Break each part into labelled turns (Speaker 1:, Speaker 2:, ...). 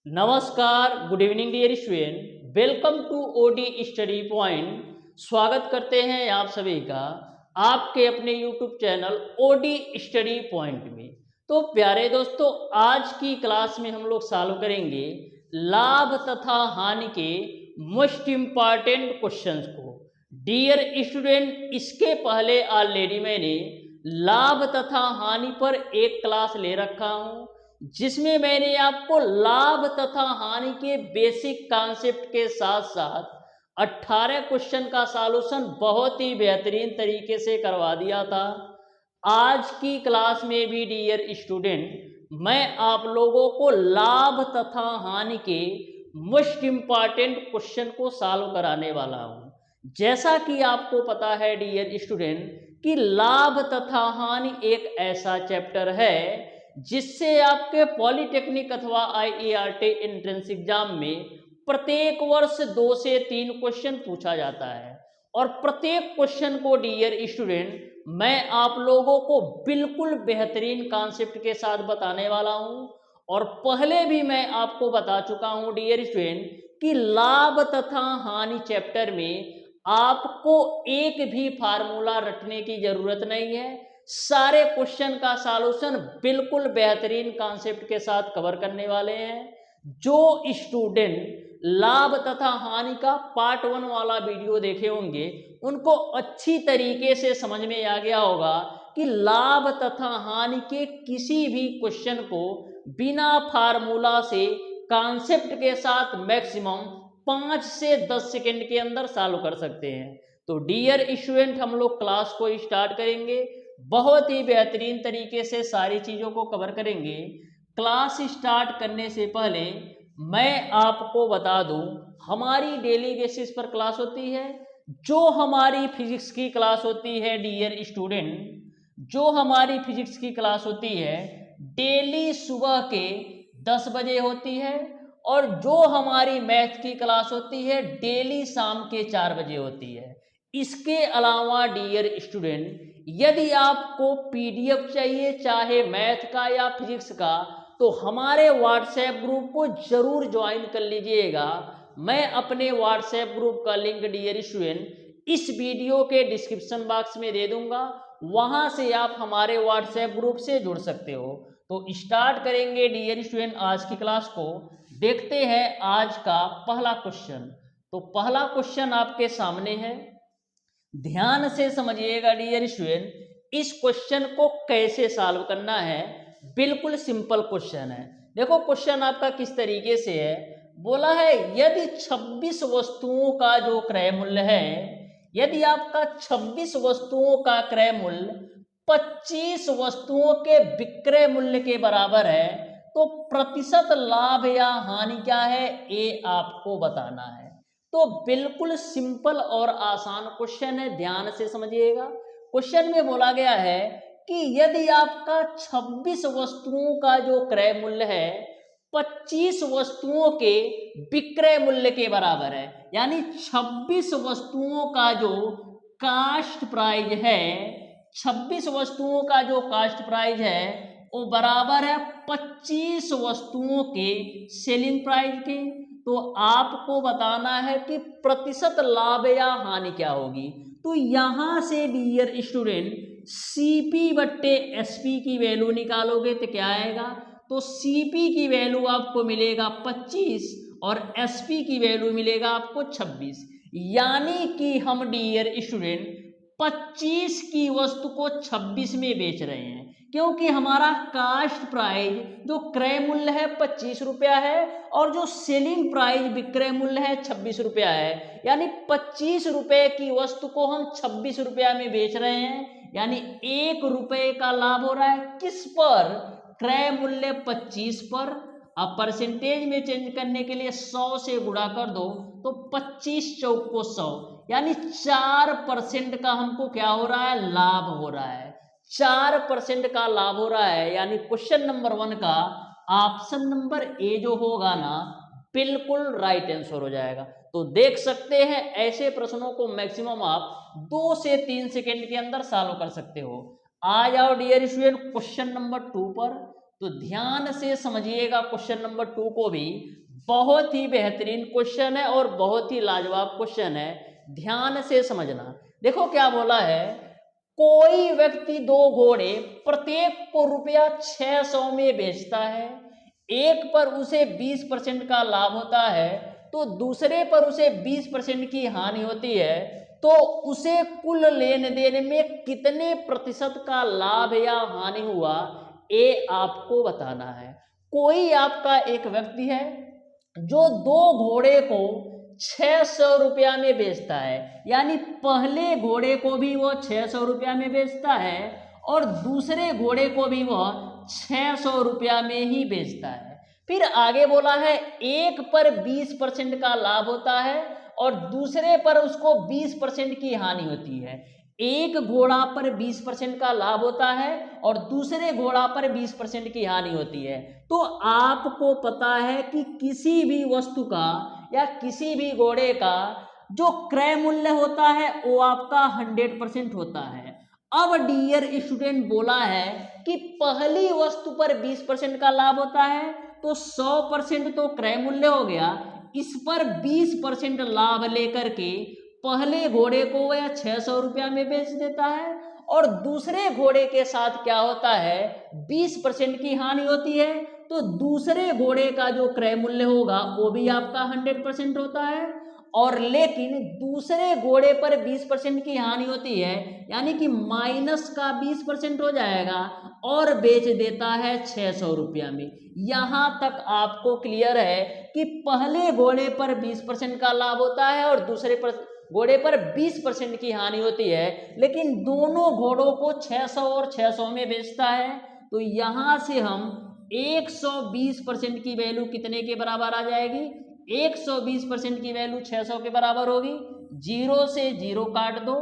Speaker 1: नमस्कार, good evening dear student, welcome to OD study point. स्वागत करते हैं आप सभी का आपके अपने YouTube channel OD study point में। तो प्यारे दोस्तों, आज की क्लास में हम लोग सॉल्व करेंगे लाभ तथा हानि के मोस्ट इम्पॉर्टेंट क्वेश्चंस को। डियर स्टूडेंट, इसके पहले ऑलरेडी मैंने लाभ तथा हानि पर एक क्लास ले रखा हूं, जिसमें मैंने आपको लाभ तथा हानि के बेसिक कॉन्सेप्ट के साथ साथ 18 क्वेश्चन का सॉल्यूशन बहुत ही बेहतरीन तरीके से करवा दिया था। आज की क्लास में भी डियर स्टूडेंट, मैं आप लोगों को लाभ तथा हानि के मोस्ट इम्पॉर्टेंट क्वेश्चन को सॉल्व कराने वाला हूं। जैसा कि आपको पता है डियर स्टूडेंट कि लाभ तथा हानि एक ऐसा चैप्टर है जिससे आपके पॉलिटेक्निक अथवा IERT एंट्रेंस एग्जाम में प्रत्येक वर्ष 2 से 3 क्वेश्चन पूछा जाता है। और प्रत्येक क्वेश्चन को डियर स्टूडेंट मैं आप लोगों को बिल्कुल बेहतरीन कॉन्सेप्ट के साथ बताने वाला हूं। और पहले भी मैं आपको बता चुका हूं डियर स्टूडेंट कि लाभ तथा हानि चैप्टर में आपको एक भी फार्मूला रटने की जरूरत नहीं है। सारे क्वेश्चन का सॉल्यूशन बिल्कुल बेहतरीन कॉन्सेप्ट के साथ कवर करने वाले हैं। जो स्टूडेंट लाभ तथा हानि का पार्ट 1 वाला वीडियो देखे होंगे, उनको अच्छी तरीके से समझ में आ गया होगा कि लाभ तथा हानि के किसी भी क्वेश्चन को बिना फार्मूला से कॉन्सेप्ट के साथ मैक्सिमम 5 से 10 सेकंड के अंदर सॉल्व कर सकते हैं। तो डियर स्टूडेंट, हम लोग क्लास को स्टार्ट करेंगे। बहुत ही बेहतरीन तरीके से सारी चीज़ों को कवर करेंगे। क्लास स्टार्ट करने से पहले मैं आपको बता दूं, हमारी डेली बेसिस पर क्लास होती है। जो हमारी फिजिक्स की क्लास होती है डियर स्टूडेंट, जो हमारी फिजिक्स की क्लास होती है डेली सुबह के 10 बजे होती है। और जो हमारी मैथ की क्लास होती है डेली शाम के 4 बजे होती है। इसके अलावा डियर स्टूडेंट, यदि आपको PDF चाहिए, चाहे मैथ का या फिजिक्स का, तो हमारे व्हाट्सएप ग्रुप को जरूर ज्वाइन कर लीजिएगा। मैं अपने व्हाट्सएप ग्रुप का लिंक डियर स्टूडेंट इस वीडियो के डिस्क्रिप्शन बॉक्स में दे दूंगा, वहां से आप हमारे व्हाट्सएप ग्रुप से जुड़ सकते हो। तो स्टार्ट करेंगे डियर स्टूडेंट आज की क्लास को। देखते हैं आज का पहला क्वेश्चन। तो पहला क्वेश्चन आपके सामने है, ध्यान से समझिएगा डियर स्टूडेंट। इस क्वेश्चन को कैसे सॉल्व करना है, बिल्कुल सिंपल क्वेश्चन है। देखो क्वेश्चन आपका किस तरीके से है। बोला है यदि 26 वस्तुओं का जो क्रय मूल्य है, यदि आपका 26 वस्तुओं का क्रय मूल्य 25 वस्तुओं के विक्रय मूल्य के बराबर है, तो प्रतिशत लाभ या हानि क्या है, ये आपको बताना है। तो बिल्कुल सिंपल और आसान क्वेश्चन है, ध्यान से समझिएगा। क्वेश्चन में बोला गया है कि यदि आपका 26 वस्तुओं का जो क्रय मूल्य है 25 वस्तुओं के विक्रय मूल्य के बराबर है, यानी 26 वस्तुओं का जो कास्ट प्राइस है, 26 वस्तुओं का जो कास्ट प्राइस है वो बराबर है 25 वस्तुओं के सेलिंग प्राइस के। तो आपको बताना है कि प्रतिशत लाभ या हानि क्या होगी। तो यहां से डियर स्टूडेंट CP बट्टे SP की वैल्यू निकालोगे तो क्या आएगा, तो CP की वैल्यू आपको मिलेगा 25 और SP की वैल्यू मिलेगा आपको 26। यानी कि हम डियर स्टूडेंट 25 की वस्तु को 26 में बेच रहे हैं, क्योंकि हमारा कास्ट प्राइस जो क्रय मूल्य है 25 रुपया है और जो सेलिंग प्राइस विक्रय मूल्य है 26 रुपया है। यानी 25 रुपए की वस्तु को हम 26 रुपया में बेच रहे हैं, यानी 1 रुपए का लाभ हो रहा है। किस पर, क्रय मूल्य 25 पर। अब परसेंटेज में चेंज करने के लिए 100 से गुणा कर दो, तो 25 चौक को 100, यानी 4% का हमको क्या हो रहा है, लाभ हो रहा है। 4% का लाभ हो रहा है, यानी क्वेश्चन नंबर 1 का ऑप्शन नंबर ए जो होगा ना, बिल्कुल राइट आंसर हो जाएगा। तो देख सकते हैं ऐसे प्रश्नों को मैक्सिमम आप 2 से 3 सेकंड के अंदर सॉल्व कर सकते हो। आ जाओ डियर स्टूडेंट क्वेश्चन नंबर 2 पर। तो ध्यान से समझिएगा क्वेश्चन नंबर 2 को भी, बहुत ही बेहतरीन क्वेश्चन है और बहुत ही लाजवाब क्वेश्चन है, ध्यान से समझना। देखो क्या बोला है, कोई व्यक्ति 2 घोड़े प्रत्येक को रुपया 600 में बेचता है, एक पर उसे 20% का लाभ होता है तो दूसरे पर उसे 20% की हानि होती है, तो उसे कुल लेन देन में कितने प्रतिशत का लाभ या हानि हुआ, ये आपको बताना है। कोई आपका एक व्यक्ति है जो 2 घोड़े को 600 रुपया में बेचता है, यानी पहले घोड़े को भी वो 600 रुपया में बेचता है और दूसरे घोड़े को भी वो 600 रुपया में ही बेचता है। फिर आगे बोला है एक पर 20% का लाभ होता है और दूसरे पर उसको 20% की हानि होती है। एक घोड़ा पर 20% का लाभ होता है और दूसरे घोड़ा पर 20% की हानि होती है। तो आपको पता है कि किसी भी वस्तु का या किसी भी घोड़े का जो क्रय मूल्य होता है वो आपका 100% होता है। अब डियर स्टूडेंट बोला है कि पहली वस्तु पर 20% का लाभ होता है तो 100% तो क्रय मूल्य हो गया, इस पर 20% लाभ लेकर के पहले घोड़े को वह 600 रुपया में बेच देता है और दूसरे घोड़े के साथ क्या होता है, 20% की हानि होती है, तो दूसरे घोड़े का जो क्रय मूल्य होगा वो भी आपका 100% होता है। और लेकिन दूसरे घोड़े पर 20% की हानि होती है, यानी कि माइनस का 20% हो जाएगा और बेच देता है 600 रुपया में। यहां तक आपको क्लियर है कि पहले घोड़े पर 20% का लाभ होता है और दूसरे पर घोड़े पर 20% की हानि होती है, लेकिन दोनों घोड़ों को 600 और 600 में बेचता है। तो यहां से हम 120% की वैल्यू कितने के बराबर आ जाएगी, 120% की वैल्यू 600 के बराबर होगी। 0 से 0 काट दो,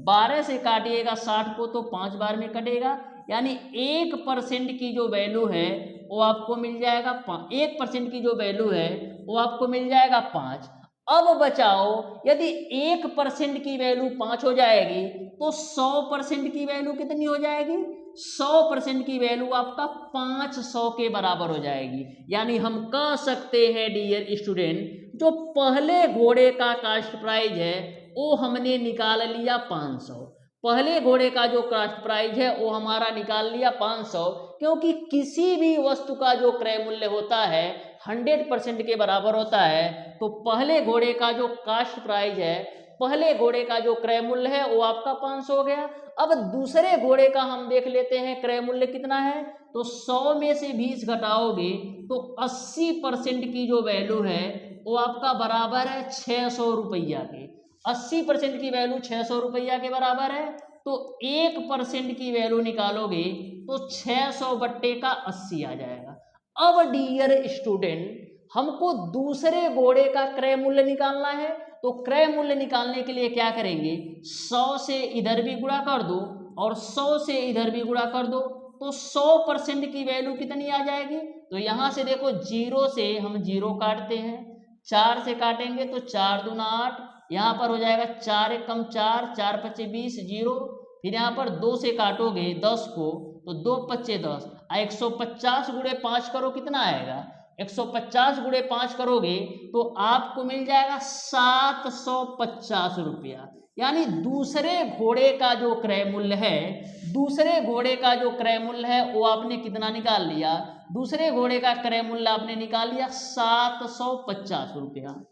Speaker 1: 12 से काटिएगा 60 को तो 5 बार में कटेगा, यानी 1% की जो वैल्यू है वो आपको मिल जाएगा 1% की जो वैल्यू है वो आपको मिल जाएगा 5। अब बचाओ, यदि 1% की वैल्यू 5 हो जाएगी तो 100% की वैल्यू कितनी हो जाएगी, 100% की वैल्यू आपका 500 के बराबर हो जाएगी। यानी हम कह सकते हैं डियर स्टूडेंट, जो पहले घोड़े का कास्ट प्राइस है वो हमने निकाल लिया 500, पहले घोड़े का जो कास्ट प्राइस है वो हमारा निकाल लिया 500, क्योंकि किसी भी वस्तु का जो क्रय मूल्य होता है 100% के बराबर होता है। तो पहले घोड़े का जो कास्ट प्राइस है, पहले घोड़े का जो क्रय मूल्य है वो आपका 500 हो गया। अब दूसरे घोड़े का हम देख लेते हैं क्रय मूल्य कितना है, तो 100 में से 20 घटाओगे तो 80% की जो वैल्यू है वो आपका बराबर है 600 रुपया के। 80% की वैल्यू 600 रुपया के बराबर है, तो 1% की वैल्यू निकालोगे तो 600 बट्टे का 80 आ जाएगा। अब डियर स्टूडेंट, हमको दूसरे घोड़े का क्रय मूल्य निकालना है, तो क्रय मूल्य निकालने के लिए क्या करेंगे, 100 से इधर भी गुणा कर दो और 100 से इधर भी गुणा कर दो, तो 100% की वैल्यू कितनी आ जाएगी। तो यहां से देखो 0 से हम 0 काटते हैं, 4 से काटेंगे तो 4 दूना 8, यहाँ पर हो जाएगा 4 एक कम 4, 4 पच्चे 20, 0। फिर यहाँ पर 2 से काटोगे 10 को तो 2 पच्चे 10, 150 गुणे 5 करो कितना आएगा, 150 गुणे 5 करोगे तो आपको मिल जाएगा 750 रुपया। यानी दूसरे घोड़े का जो क्रय मूल्य है, दूसरे घोड़े का जो क्रय मूल्य है वो आपने कितना निकाल लिया, दूसरे घोड़े का क्रय मूल्य आपने निकाल लिया 750 रुपया।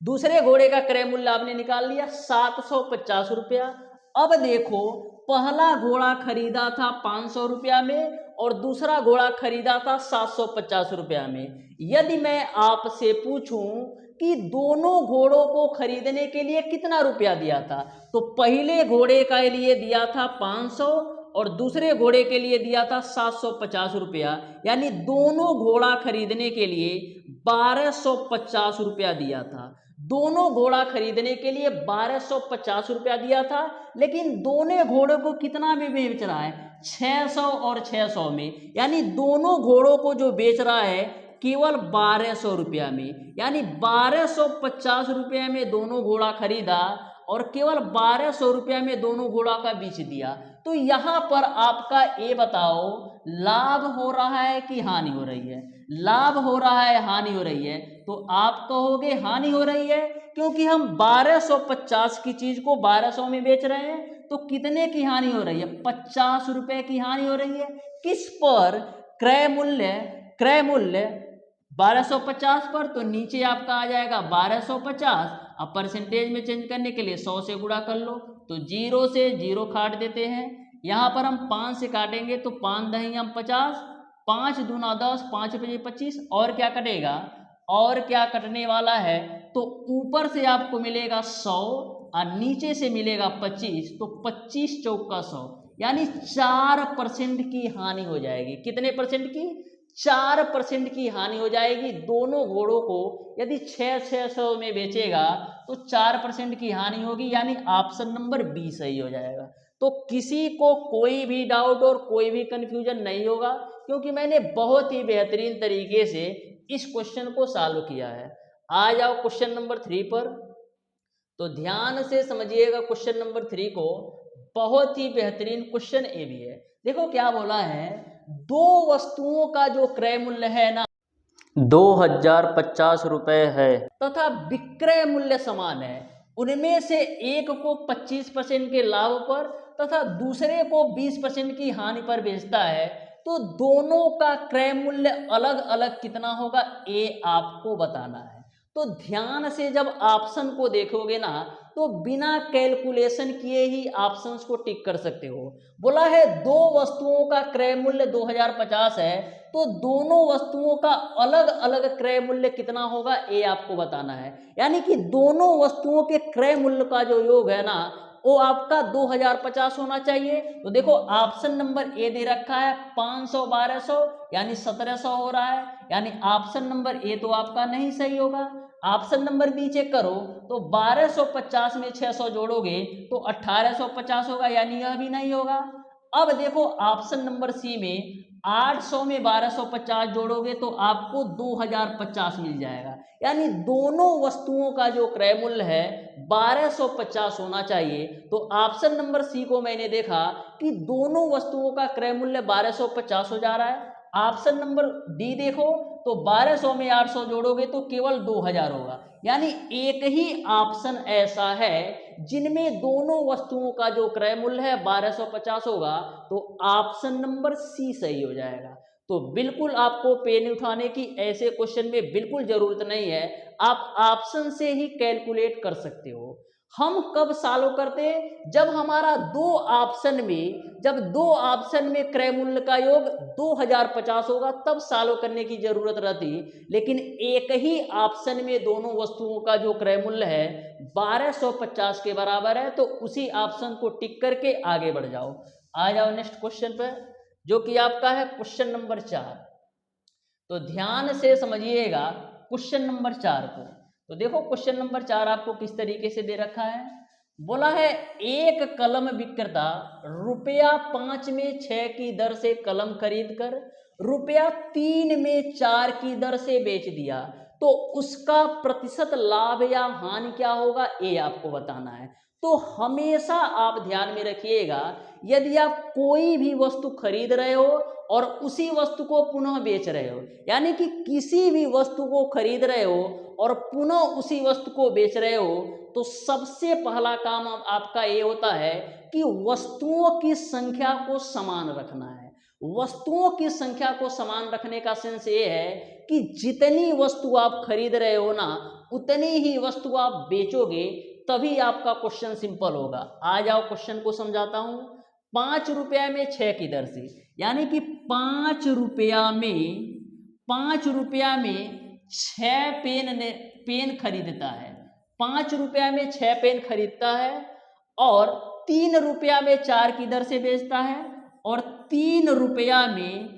Speaker 1: दूसरे घोड़े का क्रय मूल्य आपने निकाल लिया 750 रुपया। अब देखो, पहला घोड़ा खरीदा था 500 रुपया में और दूसरा घोड़ा खरीदा था 750 रुपया में। यदि मैं आपसे पूछूं कि दोनों घोड़ों को खरीदने के लिए कितना रुपया दिया था, तो पहले घोड़े के लिए दिया था 500 और दूसरे घोड़े के लिए दिया था 750 रुपया, यानी दोनों घोड़ा खरीदने के लिए 1250 रुपया दिया था। दोनों घोड़ा खरीदने के लिए 1250 रुपया दिया था, लेकिन दोनों घोड़ों को कितना में बेच रहा है, 600 और 600 में, यानी दोनों घोड़ों को जो बेच रहा है केवल 1200 रुपया में। यानी 1250 रुपया में दोनों घोड़ा खरीदा और केवल 1200 रुपया में दोनों घोड़ा का बेच दिया। तो यहाँ पर आपका ये बताओ लाभ हो रहा है कि हानि हो रही है? लाभ हो रहा है, हानि हो रही है? तो आप कहोगे हानि हो रही है, क्योंकि हम 1250 की चीज को 1200 में बेच रहे हैं। तो कितने की हानि हो रही है? 50 रुपए की हानि हो रही है। किस पर? क्रय मूल्य 1250 पर, तो नीचे आपका आ जाएगा 1250। अब परसेंटेज में चेंज करने के लिए 100 से गुणा कर लो, तो 0 से 0 काट देते हैं। यहाँ पर हम 5 से काटेंगे तो 5 दही हम 50, 5 दूना 10, 5 पचे 25, और क्या कटेगा? और क्या कटने वाला है? तो ऊपर से आपको मिलेगा 100 और नीचे से मिलेगा 25, तो 25 चौका 100, यानी 4% की हानि हो जाएगी। कितने परसेंट की? 4% की हानि हो जाएगी। दोनों घोड़ों को यदि 600 में बेचेगा तो 4% की हानि होगी, यानी ऑप्शन नंबर बी सही हो जाएगा। तो किसी को कोई भी डाउट और कोई भी कंफ्यूजन नहीं होगा, क्योंकि मैंने बहुत ही बेहतरीन तरीके से इस क्वेश्चन को सॉल्व किया है। आ जाओ क्वेश्चन नंबर 3 पर। तो ध्यान से समझिएगा क्वेश्चन नंबर 3 को, बहुत ही बेहतरीन क्वेश्चन ये भी है। देखो क्या बोला है, दो वस्तुओं का जो क्रय मूल्य है ना 2050 रुपए है तथा विक्रय मूल्य समान है। उनमें से एक को 25% के लाभ पर तथा दूसरे को 20% की हानि पर बेचता है, तो दोनों का क्रय मूल्य अलग अलग कितना होगा, ये आपको बताना है। तो ध्यान से जब ऑप्शन को देखोगे ना, तो बिना कैलकुलेशन किए ही ऑप्शंस को टिक कर सकते हो। बोला है दो वस्तुओं का क्रय मूल्य 2050 है, तो दोनों वस्तुओं का अलग अलग क्रय मूल्य कितना होगा, ये आपको बताना है। यानी कि दोनों वस्तुओं के क्रय मूल्य का जो योग है ना, वो आपका 2050 होना चाहिए। तो देखो ऑप्शन नंबर ए दे रखा है 500 1200, यानी 1700 हो रहा है, यानी ऑप्शन नंबर ए तो आपका नहीं सही होगा। ऑप्शन नंबर बी चेक करो, तो 1250 में 600 जोड़ोगे तो 1850 होगा, यानी यह भी नहीं होगा। अब देखो ऑप्शन नंबर सी में 800 में 1250 जोड़ोगे तो आपको 2050 मिल जाएगा, यानी दोनों वस्तुओं का जो क्रय मूल्य है 1250 होना चाहिए। तो ऑप्शन नंबर सी को मैंने देखा कि दोनों वस्तुओं का क्रय मूल्य 1250 हो जा रहा है। ऑप्शन नंबर डी देखो, तो 1200 में 800 जोड़ोगे तो केवल 2000 होगा, यानी एक ही ऑप्शन ऐसा है जिनमें दोनों वस्तुओं का जो क्रय मूल्य है 1250 होगा, तो ऑप्शन नंबर सी सही हो जाएगा। तो बिल्कुल आपको पेन उठाने की ऐसे क्वेश्चन में बिल्कुल जरूरत नहीं है, आप ऑप्शन से ही कैलकुलेट कर सकते हो। हम कब सॉल्व करते हैं, जब हमारा दो ऑप्शन में क्रय मूल्य का योग 2050 होगा, तब सॉल्व करने की जरूरत रहती। लेकिन एक ही ऑप्शन में दोनों वस्तुओं का जो क्रय मूल्य है 1250 के बराबर है, तो उसी ऑप्शन को टिक करके आगे बढ़ जाओ। आ जाओ नेक्स्ट क्वेश्चन पे, जो कि आपका है क्वेश्चन नंबर 4। तो ध्यान से समझिएगा क्वेश्चन नंबर 4 को। तो देखो क्वेश्चन नंबर 4 आपको किस तरीके से दे रखा है। बोला है एक कलम विक्रेता ₹5 में 6 की दर से कलम खरीद कर ₹3 में 4 की दर से बेच दिया, तो उसका प्रतिशत लाभ या हानि क्या होगा, ये आपको बताना है। तो हमेशा आप ध्यान में रखिएगा, यदि आप कोई भी वस्तु खरीद रहे हो और उसी वस्तु को पुनः बेच रहे हो, यानी कि किसी भी वस्तु को खरीद रहे हो और पुनः उसी वस्तु को बेच रहे हो, तो सबसे पहला काम आपका ये होता है कि वस्तुओं की संख्या को समान रखना है। वस्तुओं की संख्या को समान रखने का सेंस ये है कि जितनी वस्तु आप खरीद रहे हो ना, उतनी ही वस्तु आप बेचोगे, तभी आपका क्वेश्चन सिंपल होगा। आ जाओ क्वेश्चन को समझाता हूं। 5 रुपया में 6 की दर से, यानी कि 5 रुपया में 6 पेन खरीदता है। 5 रुपया में 6 पेन खरीदता है और 3 रुपया में 4 की दर से बेचता है और 3 रुपया में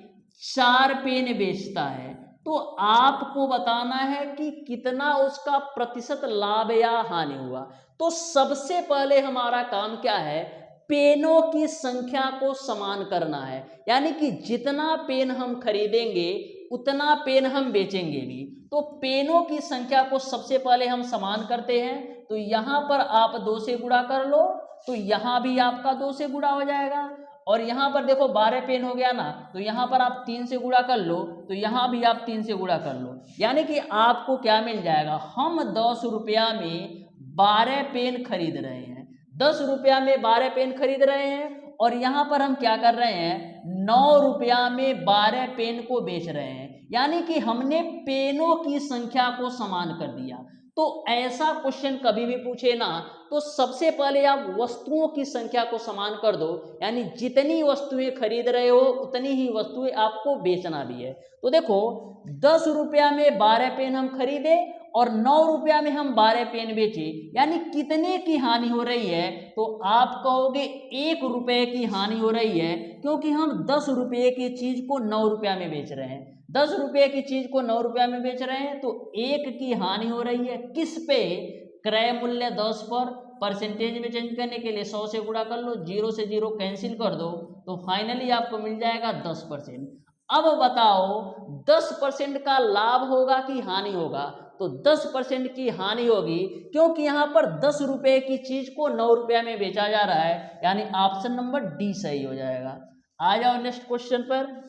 Speaker 1: 4 पेन बेचता है। तो आपको बताना है कि कितना उसका प्रतिशत लाभ या हानि हुआ। तो सबसे पहले हमारा काम क्या है, पेनों की संख्या को समान करना है, यानी कि जितना पेन हम खरीदेंगे उतना पेन हम बेचेंगे भी। तो पेनों की संख्या को सबसे पहले हम समान करते हैं, तो यहां पर आप 2 से गुणा कर लो, तो यहाँ भी आपका 2 से गुणा हो जाएगा। और यहाँ पर देखो 12 पेन हो गया ना, तो यहाँ पर आप 3 से गुणा कर लो, तो यहाँ भी आप 3 से गुणा कर लो। यानी कि आपको क्या मिल जाएगा, हम 10 रुपया में 12 पेन खरीद रहे हैं, 10 रुपया में 12 पेन खरीद रहे हैं। और यहाँ पर हम क्या कर रहे हैं, 9 रुपया में 12 पेन को बेच रहे हैं। यानी कि हमने पेनों की संख्या को समान कर दिया। तो ऐसा क्वेश्चन कभी भी पूछे ना, तो सबसे पहले आप वस्तुओं की संख्या को समान कर दो, यानी जितनी वस्तुएं खरीद रहे हो उतनी ही वस्तुएं आपको बेचना भी है। तो देखो 10 रुपया में 12 पेन हम खरीदे और 9 रुपया में हम 12 पेन बेचे, यानी कितने की हानि हो रही है, तो आप कहोगे 1 रुपये की हानि हो रही है, क्योंकि हम 10 रुपये की चीज को 9 रुपया में बेच रहे हैं। 10 रुपये की चीज को 9 रुपया में बेच रहे हैं, तो 1 की हानि हो रही है। किस पे, क्रय मूल्य 10 पर। परसेंटेज में चेंज करने के लिए 100 से गुणा कर लो, 0 से 0 कैंसिल कर दो, तो फाइनली आपको मिल जाएगा 10%। अब बताओ 10% का लाभ होगा कि हानि होगा, तो 10% की हानि होगी, क्योंकि यहाँ पर 10 रुपये की चीज को 9 रुपया में बेचा जा रहा है, यानी ऑप्शन नंबर डी सही हो जाएगा। आ जाओ नेक्स्ट क्वेश्चन पर,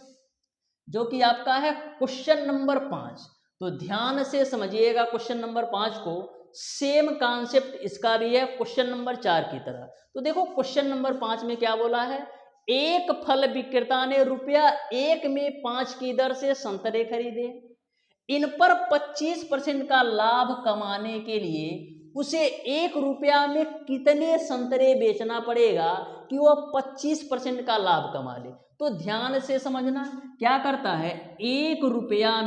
Speaker 1: जो कि आपका है क्वेश्चन नंबर 5। तो ध्यान से समझिएगा क्वेश्चन नंबर 5 को, सेम कॉन्सेप्ट इसका भी है क्वेश्चन नंबर 4 की तरह। तो देखो क्वेश्चन नंबर 5 में क्या बोला है, एक फल विक्रेता ने रुपया 1 में 5 की दर से संतरे खरीदे। इन पर 25% का लाभ कमाने के लिए उसे 1 रुपया में कितने संतरे बेचना पड़ेगा कि वह 25% का लाभ कमा ले। तो ध्यान से समझना, क्या करता है, 1 रुपया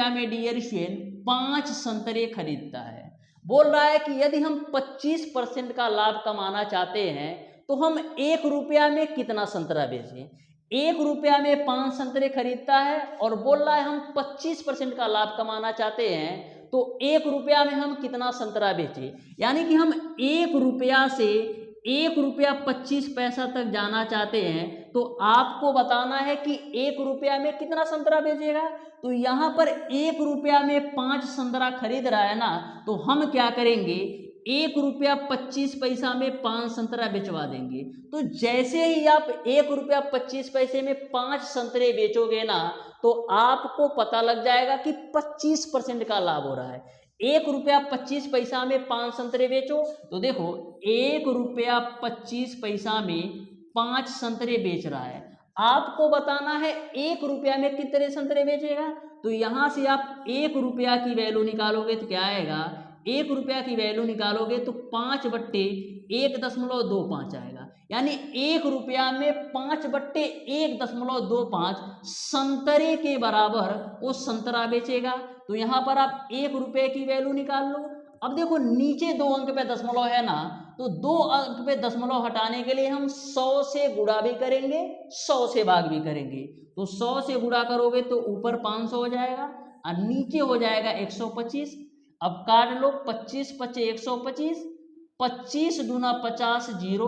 Speaker 1: में डियर स्टूडेंट 5 संतरे खरीदता है। बोल रहा है कि यदि हम 25% का लाभ कमाना चाहते हैं तो हम 1 रुपया में कितना संतरा बेचें। 1 रुपया में 5 संतरे खरीदता है और बोल रहा है हम 25% का लाभ कमाना चाहते हैं, तो 1 रुपया में हम कितना संतरा बेचें। यानी कि हम 1 रुपया से 1 रुपया 25 पैसा तक जाना चाहते हैं, तो आपको बताना है कि 1 रुपया में कितना संतरा बेचेगा। तो यहाँ पर 1 रुपया में 5 संतरा खरीद रहा है ना, तो हम क्या करेंगे, 1 रुपया 25 पैसा में 5 संतरा बेचवा देंगे। तो जैसे ही आप 1 रुपया 25 पैसे में 5 संतरे बेचोगे ना, तो आपको पता लग जाएगा कि 25% का लाभ हो रहा है। 1 रुपया 25 पैसा में 5 संतरे बेचो, तो देखो 1 रुपया 25 पैसा में 5 संतरे बेच रहा है। आपको बताना है 1 रुपया में कितने संतरे बेचेगा। तो यहाँ से आप 1 रुपया की वैल्यू निकालोगे तो क्या आएगा, 1 रुपया की वैल्यू निकालोगे तो 5/1.25 आएगा। यानी 1 रुपया में 5/1.25 संतरे के बराबर वो संतरा बेचेगा। तो यहाँ पर आप 1 रुपये की वैल्यू निकाल लो। अब देखो नीचे 2 अंक पे दशमलव है ना, तो 2 अंक पे दशमलव हटाने के लिए हम 100 से गुणा भी करेंगे, 100 से भाग भी करेंगे। तो 100 से गुणा करोगे तो ऊपर 500 हो जाएगा और नीचे हो जाएगा 125। अब काट लो, 25 × 125, 25 दूना 50 0।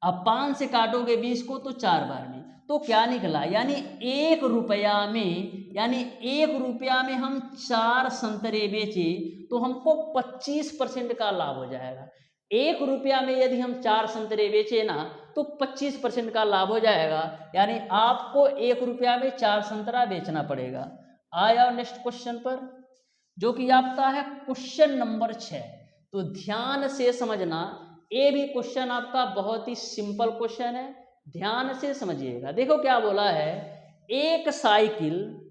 Speaker 1: अब 5 से काटोगे 20 को तो 4 बार में, तो क्या निकला, यानी 1 रुपया में हम 4 संतरे बेचे तो हमको 25% का लाभ हो जाएगा। 1 रुपया में यदि हम 4 संतरे बेचे ना, तो 25% का लाभ हो जाएगा। यानी आपको 1 रुपया में 4 संतरा बेचना पड़ेगा। आ जाओ नेक्स्ट क्वेश्चन पर, जो कि आपका है क्वेश्चन नंबर 6। तो ध्यान से समझना, ये भी क्वेश्चन आपका बहुत ही सिंपल क्वेश्चन है, ध्यान से समझिएगा। देखो क्या बोला है, एक साइकिल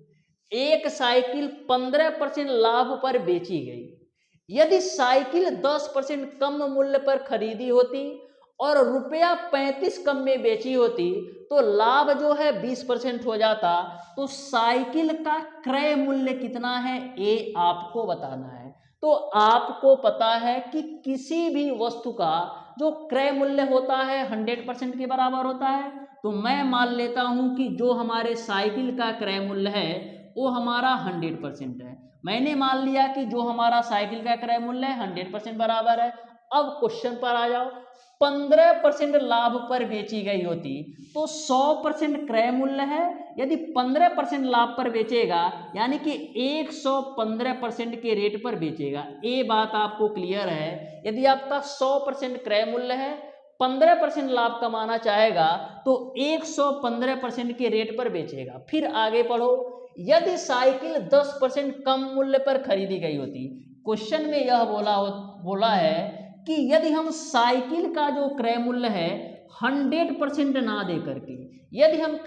Speaker 1: 15% लाभ पर बेची गई। यदि साइकिल 10% कम मूल्य पर खरीदी होती और रुपया 35 कम में बेची होती, तो लाभ जो है 20% हो जाता। तो साइकिल का क्रय मूल्य कितना है, ये आपको बताना है। तो आपको पता है कि किसी भी वस्तु का जो क्रय मूल्य होता है 100% के बराबर होता है। तो मैं मान लेता हूं कि जो हमारे साइकिल का क्रय मूल्य है वो हमारा 100% है। मैंने मान लिया कि जो हमारा साइकिल का क्रय मूल्य है 100% बराबर है। अब क्वेश्चन पर आ जाओ, 15% लाभ पर बेची गई होती तो 100% क्रय मूल्य है। यदि 15% लाभ पर बेचेगा यानी कि 115% के रेट पर बेचेगा। ये बात आपको क्लियर है। यदि आपका 100% क्रय मूल्य है, 15% लाभ कमाना चाहेगा तो 115% के रेट पर बेचेगा। फिर आगे पढ़ो, यदि साइकिल 10% कम मूल्य पर खरीदी गई होती। क्वेश्चन में यह बोला है कि यदि हम साइकिल का जो क्रय मूल्य है 100% ना दे करके, यदि हम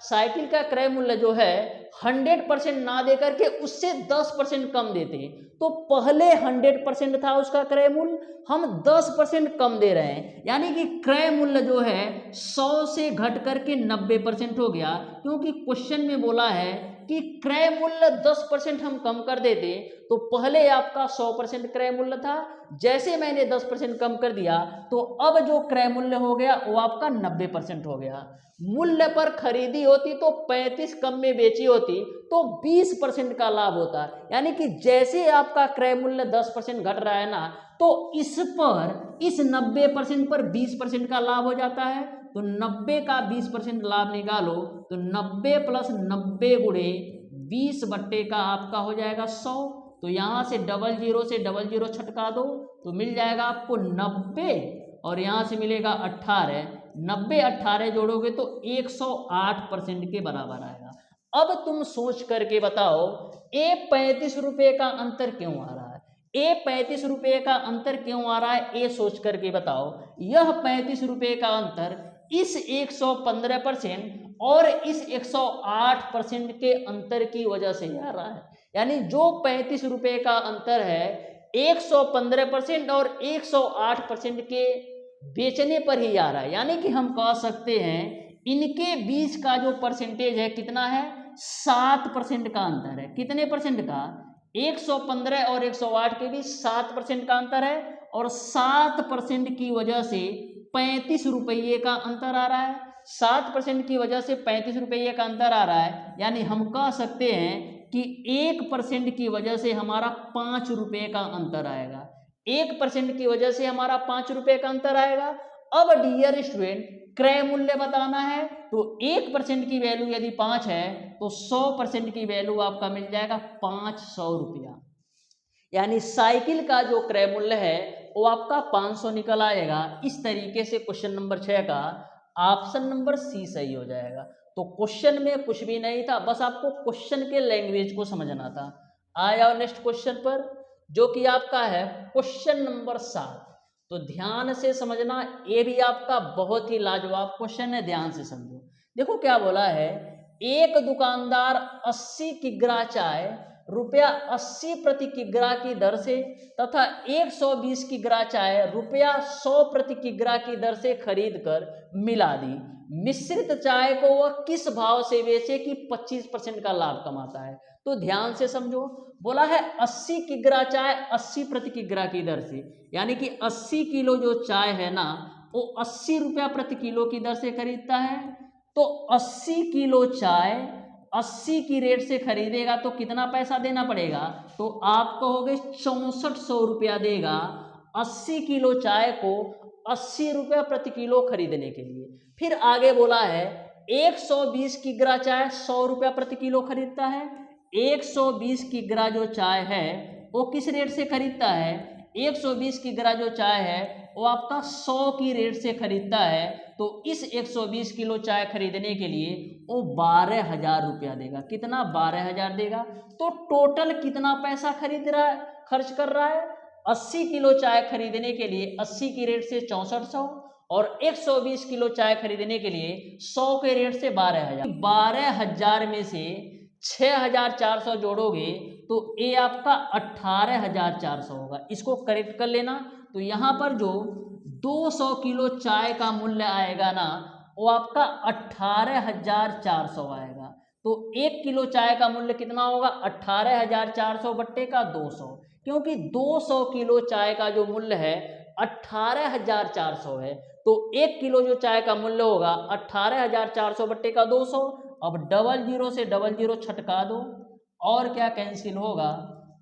Speaker 1: साइकिल का क्रय मूल्य जो है 100% ना दे करके उससे 10% कम देते हैं, तो पहले 100% था उसका क्रय मूल्य, हम 10% कम दे रहे हैं, यानी कि क्रय मूल्य जो है 100 से घट करके 90% हो गया। क्योंकि क्वेश्चन में बोला है कि क्रय मूल्य 10% हम कम कर देते तो पहले आपका 100% क्रय मूल्य था, जैसे मैंने 10% कम कर दिया तो अब जो क्रय मूल्य हो गया वो आपका 90% हो गया। मूल्य पर खरीदी होती तो 35 कम में बेची होती तो 20% का लाभ होता। यानी कि जैसे आपका क्रय मूल्य 10% घट रहा है ना, तो इस 90% पर 20% का लाभ हो जाता है। तो 90 का 20% लाभ निकालो तो 90 प्लस 90 गुणे 20 बट्टे का आपका हो जाएगा 100। तो यहाँ से 00 छटका दो तो मिल जाएगा आपको 90 और यहाँ से मिलेगा 18। 90 18 जोड़ोगे तो 108% के बराबर आएगा। अब तुम सोच करके बताओ ये 35 रुपये का अंतर क्यों आ रहा है? ये 35 रुपये का अंतर क्यों आ रहा है ये सोच करके बताओ। यह 35 रुपये का अंतर इस 115% और इस 108% के अंतर की वजह से आ रहा है। यानी जो 35 रुपये का अंतर है 115% और 108% के बेचने पर ही आ रहा है। यानी कि हम कह सकते हैं इनके बीच का जो परसेंटेज है कितना है, 7% का अंतर है। कितने परसेंट का? 115 और 108 के बीच 7% का अंतर है और 7% की वजह से 35 रुपये का अंतर आ रहा है। 7% की वजह से 35 रुपये का अंतर आ रहा है। यानी हम कह सकते हैं कि 1% की वजह से हमारा 5 रुपये का अंतर आएगा। 1% की वजह से हमारा 5 रुपये का अंतर आएगा। अब डियर स्टूडेंट क्रय मूल्य बताना है तो 1% की वैल्यू यदि 5 है तो 100% की वैल्यू आपका मिल जाएगा 500 रुपया। यानी साइकिल का जो क्रय मूल्य है वो आपका 500 निकल आएगा। इस तरीके से क्वेश्चन नंबर 6 का ऑप्शन नंबर सी सही हो जाएगा। तो क्वेश्चन में कुछ भी नहीं था, बस आपको क्वेश्चन के लैंग्वेज को समझना था। आ जाओ नेक्स्ट क्वेश्चन पर जो कि आपका है क्वेश्चन नंबर 7। तो ध्यान से समझना, ये भी आपका बहुत ही लाजवाब क्वेश्चन है, ध्यान से समझो। देखो क्या बोला है, एक दुकानदार 80 किग्रा चाय रुपया 80 प्रति किग्रा की दर से तथा 120 किग्रा चाय रुपया 100 प्रति किग्रा की दर से खरीद कर मिला दी। मिश्रित चाय को वह किस भाव से बेचे कि 25% का लाभ कमाता है? तो ध्यान से समझो, बोला है 80 किग्रा चाय 80 प्रति किग्रा की दर से, यानी कि 80 किलो जो चाय है ना वो 80 रुपया प्रति किलो की दर से खरीदता है। तो 80 किलो चाय 80 की रेट से खरीदेगा तो कितना पैसा देना पड़ेगा? तो आप कहोगे 6400 रुपया देगा 80 किलो चाय को 80 रुपया प्रति किलो खरीदने के लिए। फिर आगे बोला है 120 किग्रा चाय 100 रुपया प्रति किलो खरीदता है। 120 किग्रा जो चाय है वो किस रेट से खरीदता है? 120 किग्रा जो चाय है वो आपका 100 की रेट से खरीदता है। तो इस 120 किलो चाय खरीदने के लिए वो 12,000 रुपया देगा। कितना? 12,000 देगा। तो टोटल कितना पैसा खरीद रहा है, खर्च कर रहा है? 80 किलो चाय खरीदने के लिए 80 की रेट से 6400 और 120 किलो चाय खरीदने के लिए 100 के रेट से 12,000। 12,000 में से 6,400 जोड़ोगे तो ये आपका 18,400 होगा। इसको करेक्ट कर लेना। तो यहाँ पर जो 200 किलो चाय का मूल्य आएगा ना वो आपका 18,400 आएगा। तो 1 किलो चाय का मूल्य कितना होगा? 18,400 बट्टे का 200, क्योंकि 200 किलो चाय का जो मूल्य है 18,400 है। तो 1 किलो जो चाय का मूल्य होगा 18,400 बट्टे का 200। अब 00 से 00 छटका दो और क्या कैंसिल होगा?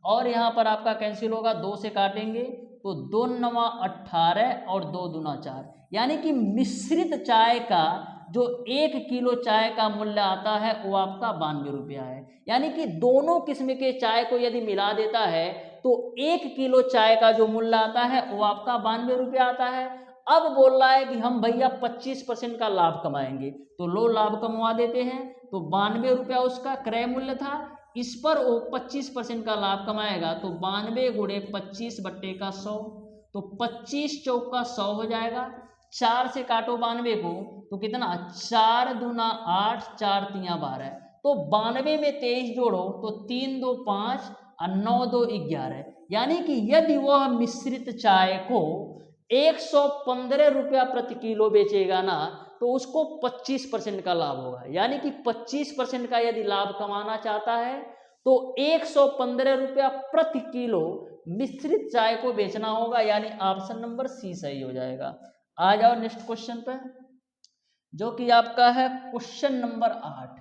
Speaker 1: और यहाँ पर आपका कैंसिल होगा, 2 से काटेंगे तो 2 नवा 18 और 2 दूना 4, यानी कि मिश्रित चाय का जो 1 किलो चाय का मूल्य आता है वो आपका 92 रुपया है। यानी कि दोनों किस्म के चाय को यदि मिला देता है तो 1 किलो चाय का जो मूल्य आता है वो आपका 92 रुपया आता है। अब बोल रहा है कि हम भैया 25% का लाभ कमाएंगे, तो लो लाभ कमवा देते हैं। तो 92 रुपया उसका क्रय मूल्य था, इस पर वो 25% का लाभ कमाएगा, तो 92 गुणे 25 बट्टे का 100, तो 25 चौक का 100 हो जाएगा। 4 से काटो 92 को तो कितना, 4 दूना 8, 4 तिया 12, तो 92 में 23 जोड़ो तो 3 2 5 और 9 2 11, यानी कि यदि वह मिश्रित चाय को 115 रुपया प्रति किलो बेचेगा ना, तो उसको 25% का लाभ होगा। यानी कि 25% का यदि लाभ कमाना चाहता है तो 115 रुपया प्रति किलो मिश्रित चाय को बेचना होगा, यानी ऑप्शन नंबर सी सही हो जाएगा। आ जाओ नेक्स्ट क्वेश्चन पे, जो कि आपका है क्वेश्चन नंबर 8।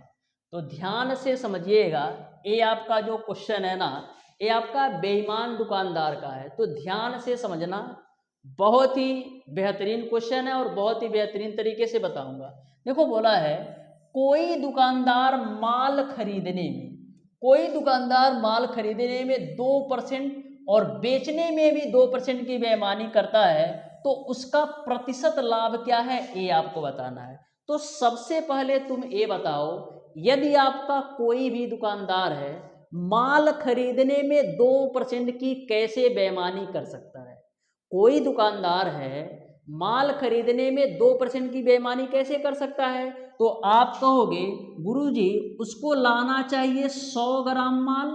Speaker 1: तो ध्यान से समझिएगा, ये आपका जो क्वेश्चन है ना, ये आपका बेईमान दुकानदार का है, तो ध्यान से समझना। बहुत ही बेहतरीन क्वेश्चन है और बहुत ही बेहतरीन तरीके से बताऊंगा। देखो बोला है, कोई दुकानदार माल खरीदने में 2% और बेचने में भी 2% की बेईमानी करता है, तो उसका प्रतिशत लाभ क्या है ये आपको बताना है। तो सबसे पहले तुम ये बताओ, यदि आपका कोई भी दुकानदार है, माल खरीदने में 2% की कैसे बेईमानी कर सकता है? कोई दुकानदार है, माल खरीदने में 2% की बेईमानी कैसे कर सकता है? तो आप कहोगे गुरुजी उसको लाना चाहिए 100 ग्राम माल,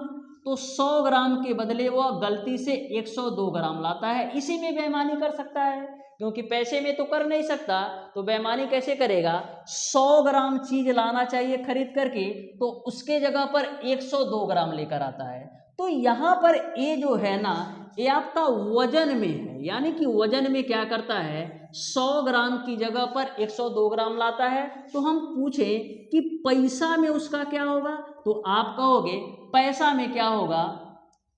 Speaker 1: तो 100 ग्राम के बदले वह गलती से 102 ग्राम लाता है, इसी में बेईमानी कर सकता है, क्योंकि पैसे में तो कर नहीं सकता, तो बेईमानी कैसे करेगा? 100 ग्राम चीज लाना चाहिए खरीद करके, तो उसके जगह पर 102 ग्राम लेकर आता है। तो यहाँ पर ये जो है ना, ये आपका वजन में है, यानी कि वजन में क्या करता है, 100 ग्राम की जगह पर 102 ग्राम लाता है। तो हम पूछे कि पैसा में उसका क्या होगा, तो आप कहोगे पैसा में क्या होगा,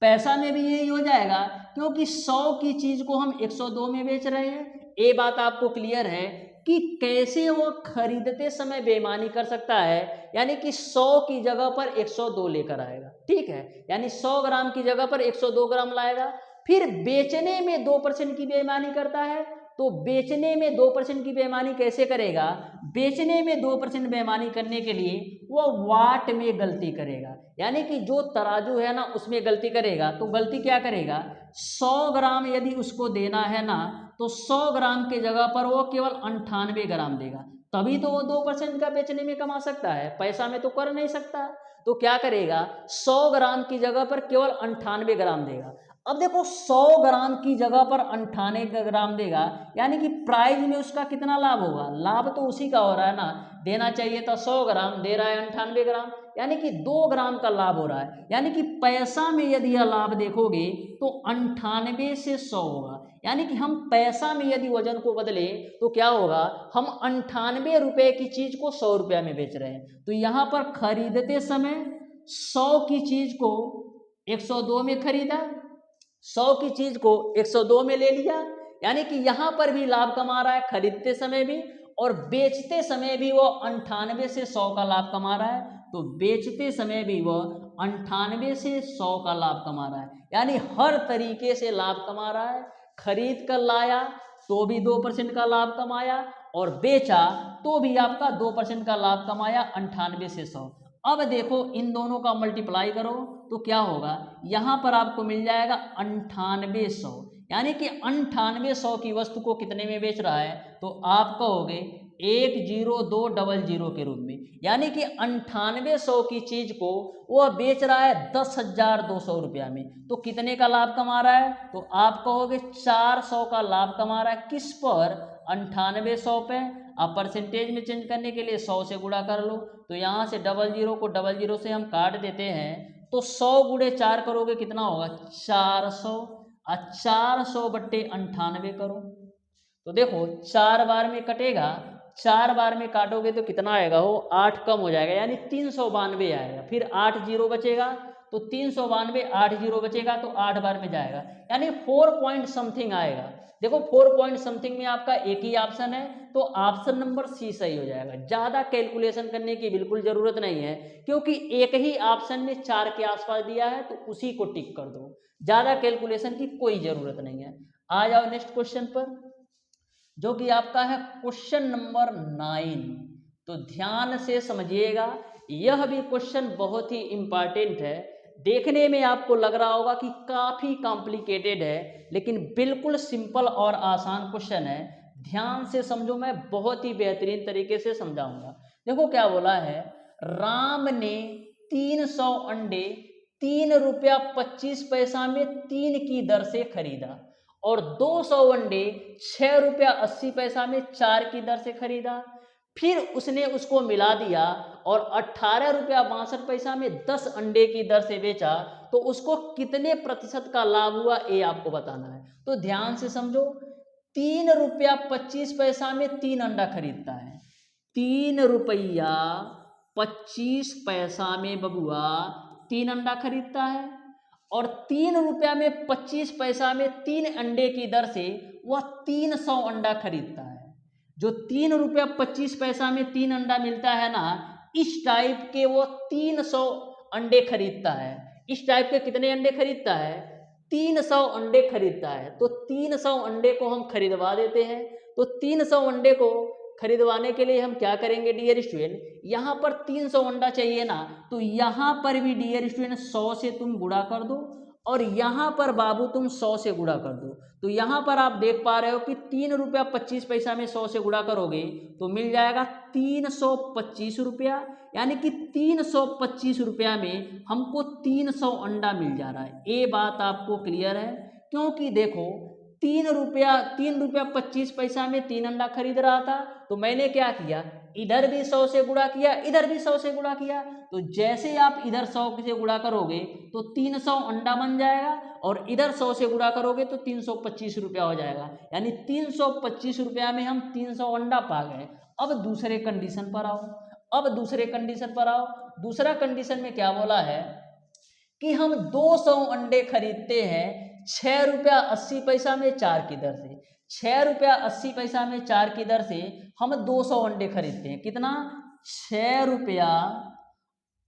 Speaker 1: पैसा में भी यही हो जाएगा, क्योंकि 100 की चीज को हम 102 में बेच रहे हैं। ये बात आपको क्लियर है कि कैसे वो खरीदते समय बेईमानी कर सकता है, यानी कि 100 की जगह पर 102 लेकर आएगा, ठीक है, यानी 100 ग्राम की जगह पर 102 ग्राम लाएगा। फिर बेचने में 2% की बेईमानी करता है, तो बेचने में 2% की बेईमानी कैसे करेगा? बेचने में 2% बेईमानी करने के लिए वो वाट में गलती करेगा, यानी कि जो तराजू है ना उसमें गलती करेगा। तो गलती क्या करेगा, 100 ग्राम यदि उसको देना है ना, तो 100 ग्राम के जगह पर वो केवल 98 ग्राम देगा, तभी तो वो 2% का बेचने में कमा सकता है, पैसा में तो कर नहीं सकता। तो क्या करेगा, 100 ग्राम की जगह पर केवल 98 ग्राम देगा। अब देखो 100 ग्राम की जगह पर 98 ग्राम देगा, यानी कि प्राइस में उसका कितना लाभ होगा? लाभ तो उसी का हो रहा है ना, देना चाहिए था 100 ग्राम, दे रहा है 98 ग्राम, यानी कि 2 ग्राम का लाभ हो रहा है। यानी कि पैसा में यदि यह लाभ देखोगे तो 98 से 100 होगा, यानी कि हम पैसा में यदि वजन को बदले तो क्या होगा, हम 98 रुपए की चीज को 100 रुपया में बेच रहे हैं। तो यहाँ पर खरीदते समय 100 की चीज को 102 में खरीदा, 100 की चीज को 102 में ले लिया, यानी कि यहां पर भी लाभ कमा रहा है खरीदते समय भी, और बेचते समय भी वो 98 से 100 का लाभ कमा रहा है। तो बेचते समय भी वो 98 से 100 का लाभ कमा रहा है, यानी हर तरीके से लाभ कमा रहा है। खरीद कर लाया तो भी 2% का लाभ कमाया, और बेचा तो भी आपका 2% का लाभ कमाया, 98 से 100। अब देखो इन दोनों का मल्टीप्लाई करो तो क्या होगा, यहां पर आपको मिल जाएगा 9800, यानी कि 9800 की वस्तु को कितने में बेच रहा है, तो आप कहोगे 10200 के रूप में, यानी कि 9800 की चीज को वह बेच रहा है 10,200 रुपया में। तो कितने का लाभ कमा रहा है, तो आप कहोगे 400 का लाभ कमा रहा है। किस पर? 9800 पे। आप परसेंटेज में चेंज करने के लिए 100 से गुणा कर लो, तो यहाँ से 00 को 00 से हम काट देते हैं, तो 100 गुणे 4 करोगे कितना होगा, 400, और 400 बट्टे 98 करो, तो देखो 4 बार में कटेगा, 4 बार में काटोगे तो कितना आएगा, वो 8 कम हो जाएगा, यानी 392 आएगा। फिर 8 जीरो बचेगा, तो 392, 8 जीरो बचेगा तो 8 बार में जाएगा, यानी 4 पॉइंट समथिंग आएगा। देखो 4 पॉइंट समथिंग में आपका एक ही ऑप्शन है, तो ऑप्शन नंबर सी सही हो जाएगा। ज़्यादा कैलकुलेशन करने की बिल्कुल ज़रूरत नहीं है, क्योंकि एक ही ऑप्शन में 4 के आसपास दिया है, तो उसी को टिक कर दो। ज़्यादा कैलकुलेशन की कोई ज़रूरत नहीं है। आ जाओ नेक्स्ट क्वेश्चन पर, जो कि आपका है क्वेश्चन नंबर 9। तो ध्यान से समझिएगा, यह भी क्वेश्चन बहुत ही इंपॉर्टेंट है। देखने में आपको लग रहा होगा कि काफ़ी कॉम्प्लिकेटेड है, लेकिन बिल्कुल सिंपल और आसान क्वेश्चन है। ध्यान से समझो, मैं बहुत ही बेहतरीन तरीके से समझाऊंगा। देखो क्या बोला है, राम ने 300 अंडे 3 रुपया 25 पैसा में 3 की दर से खरीदा, और 200 अंडे 6 रुपया 80 पैसा में 4 की दर से खरीदा। फिर उसने उसको मिला दिया और 18 रुपया 62 पैसा में 10 अंडे की दर से बेचा, तो उसको कितने प्रतिशत का लाभ हुआ, ये आपको बताना है। तो ध्यान से समझो, 3 रुपया 25 पैसा में 3 अंडा खरीदता है, 3 रुपया 25 पैसा में बबुआ 3 अंडा खरीदता है, और 3 रुपया 25 पैसा में 3 अंडे की दर से वह 300 अंडा खरीदता है। जो 3 रुपया 25 पैसा में 3 अंडा मिलता है ना, इस टाइप के वो 300 अंडे खरीदता है। इस टाइप के कितने अंडे खरीदता है, 300 अंडे खरीदता है। तो 300 अंडे को हम खरीदवा देते हैं। तो 300 अंडे को खरीदवाने के लिए हम क्या करेंगे डियर स्टूडेंट, यहाँ पर 300 अंडा चाहिए ना, तो यहाँ पर भी डियर स्टूडेंट 100 से तुम गुणा कर दो, और यहाँ पर बाबू तुम 100 से गुणा कर दो। तो यहाँ पर आप देख पा रहे हो कि 3 रुपया 25 पैसा में 100 से गुणा करोगे तो मिल जाएगा 325 रुपया, यानी कि 325 रुपया में हमको 300 अंडा मिल जा रहा है। ये बात आपको क्लियर है, क्योंकि देखो 3 रुपया 25 पैसा में 3 अंडा खरीद रहा था, तो मैंने क्या किया, इधर भी 100 से गुणा किया, इधर भी 100 से गुणा किया। तो जैसे आप इधर 100 से गुणा करोगे तो 300 अंडा बन जाएगा, और इधर 100 से गुणा करोगे तो 325 रुपया हो जाएगा, यानी 325 रुपया में हम 300 अंडा पा गए। अब दूसरे कंडीशन पर आओ, दूसरा कंडीशन में क्या बोला है कि हम 200 अंडे खरीदते हैं 6 रुपया 80 पैसा में 4 की दर से। 6 रुपया 80 पैसा में 4 की दर से हम 200 अंडे खरीदते हैं। कितना, 6 रुपया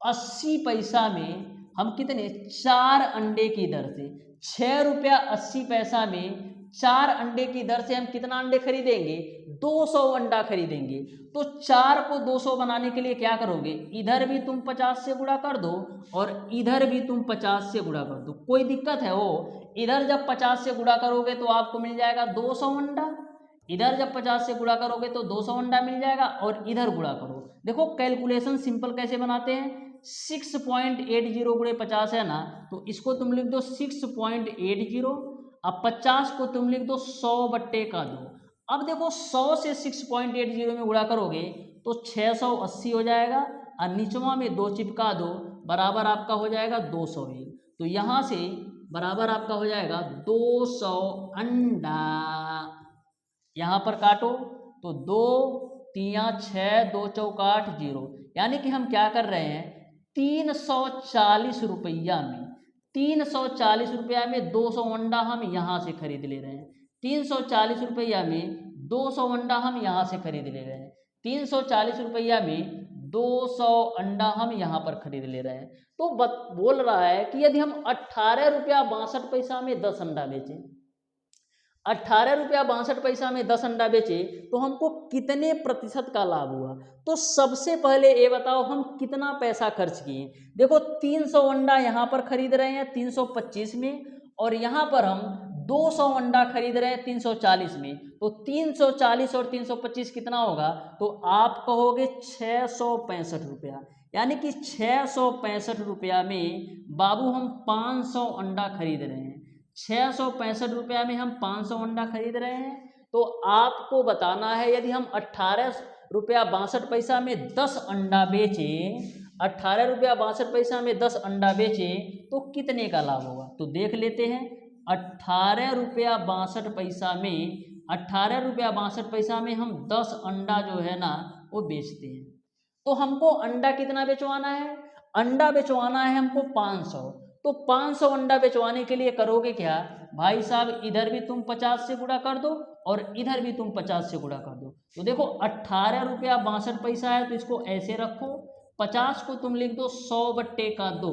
Speaker 1: 80 पैसा में हम कितने, 4 अंडे की दर से। 6 रुपया 80 पैसा में 4 अंडे की दर से हम कितना अंडे खरीदेंगे, 200 अंडा खरीदेंगे। तो 4 को 200 बनाने के लिए क्या करोगे, इधर भी तुम 50 से गुणा कर दो और इधर भी तुम 50 से गुणा कर दो। कोई दिक्कत है वो, इधर जब 50 से गुणा करोगे तो आपको मिल जाएगा 200 अंडा, इधर जब 50 से गुणा करोगे तो 200 अंडा मिल जाएगा, और इधर गुणा करो। देखो कैलकुलेशन सिंपल कैसे बनाते हैं, 6.80 गुणे 50 है ना, तो इसको तुम लिख दो 6.80, अब 50 को तुम लिख दो 100/2। अब देखो 100 से 6.80 में गुणा करोगे तो 680 हो जाएगा, और निचवा में 2 चिपका दो, बराबर आपका हो जाएगा 201। तो यहाँ से बराबर आपका हो जाएगा 200 अंडा। यहाँ पर काटो तो 2 3 6 2 चौका 8 0, यानी कि हम क्या कर रहे हैं, 340 रुपया में 340 रुपया में 200 अंडा हम यहाँ से खरीद ले रहे हैं। 340 रुपया में 200 अंडा हम यहाँ से खरीद ले रहे हैं। 340 रुपया में 200 अंडा हम यहाँ पर खरीद ले रहे हैं। तो बोल रहा है कि यदि हम 18 रुपया 62 पैसा में 10 अंडा बेचें, 18 रुपया 62 पैसा में 10 अंडा बेचे तो हमको कितने प्रतिशत का लाभ हुआ। तो सबसे पहले ये बताओ हम कितना पैसा खर्च किए। देखो 300 अंडा यहाँ पर खरीद रहे हैं 325 में, और यहाँ पर हम 200 अंडा खरीद रहे हैं 340 में। तो 340 और 325 कितना होगा, तो आप कहोगे 665 रुपया, यानी कि 665 रुपया में बाबू हम 500 अंडा खरीद रहे हैं। 665 रुपया में हम 500 अंडा खरीद रहे हैं। तो आपको बताना है यदि हम 18 रुपया 62 पैसा में 10 अंडा बेचें, 18 रुपया 62 पैसा में 10 अंडा बेचें तो कितने का लाभ होगा। तो देख लेते हैं, 18 रुपया 62 पैसा में हम 10 अंडा जो है ना वो बेचते हैं। तो हमको अंडा कितना बेचवाना है, अंडा बेचवाना है हमको 500, तो 500 अंडा बेचवाने के लिए करोगे क्या भाई साहब, इधर भी तुम 50 से गुणा कर दो और इधर भी तुम 50 से गुणा कर दो। तो देखो 18 रुपया 62 पैसा है, तो इसको ऐसे रखो, 50 को तुम लिख दो 100/2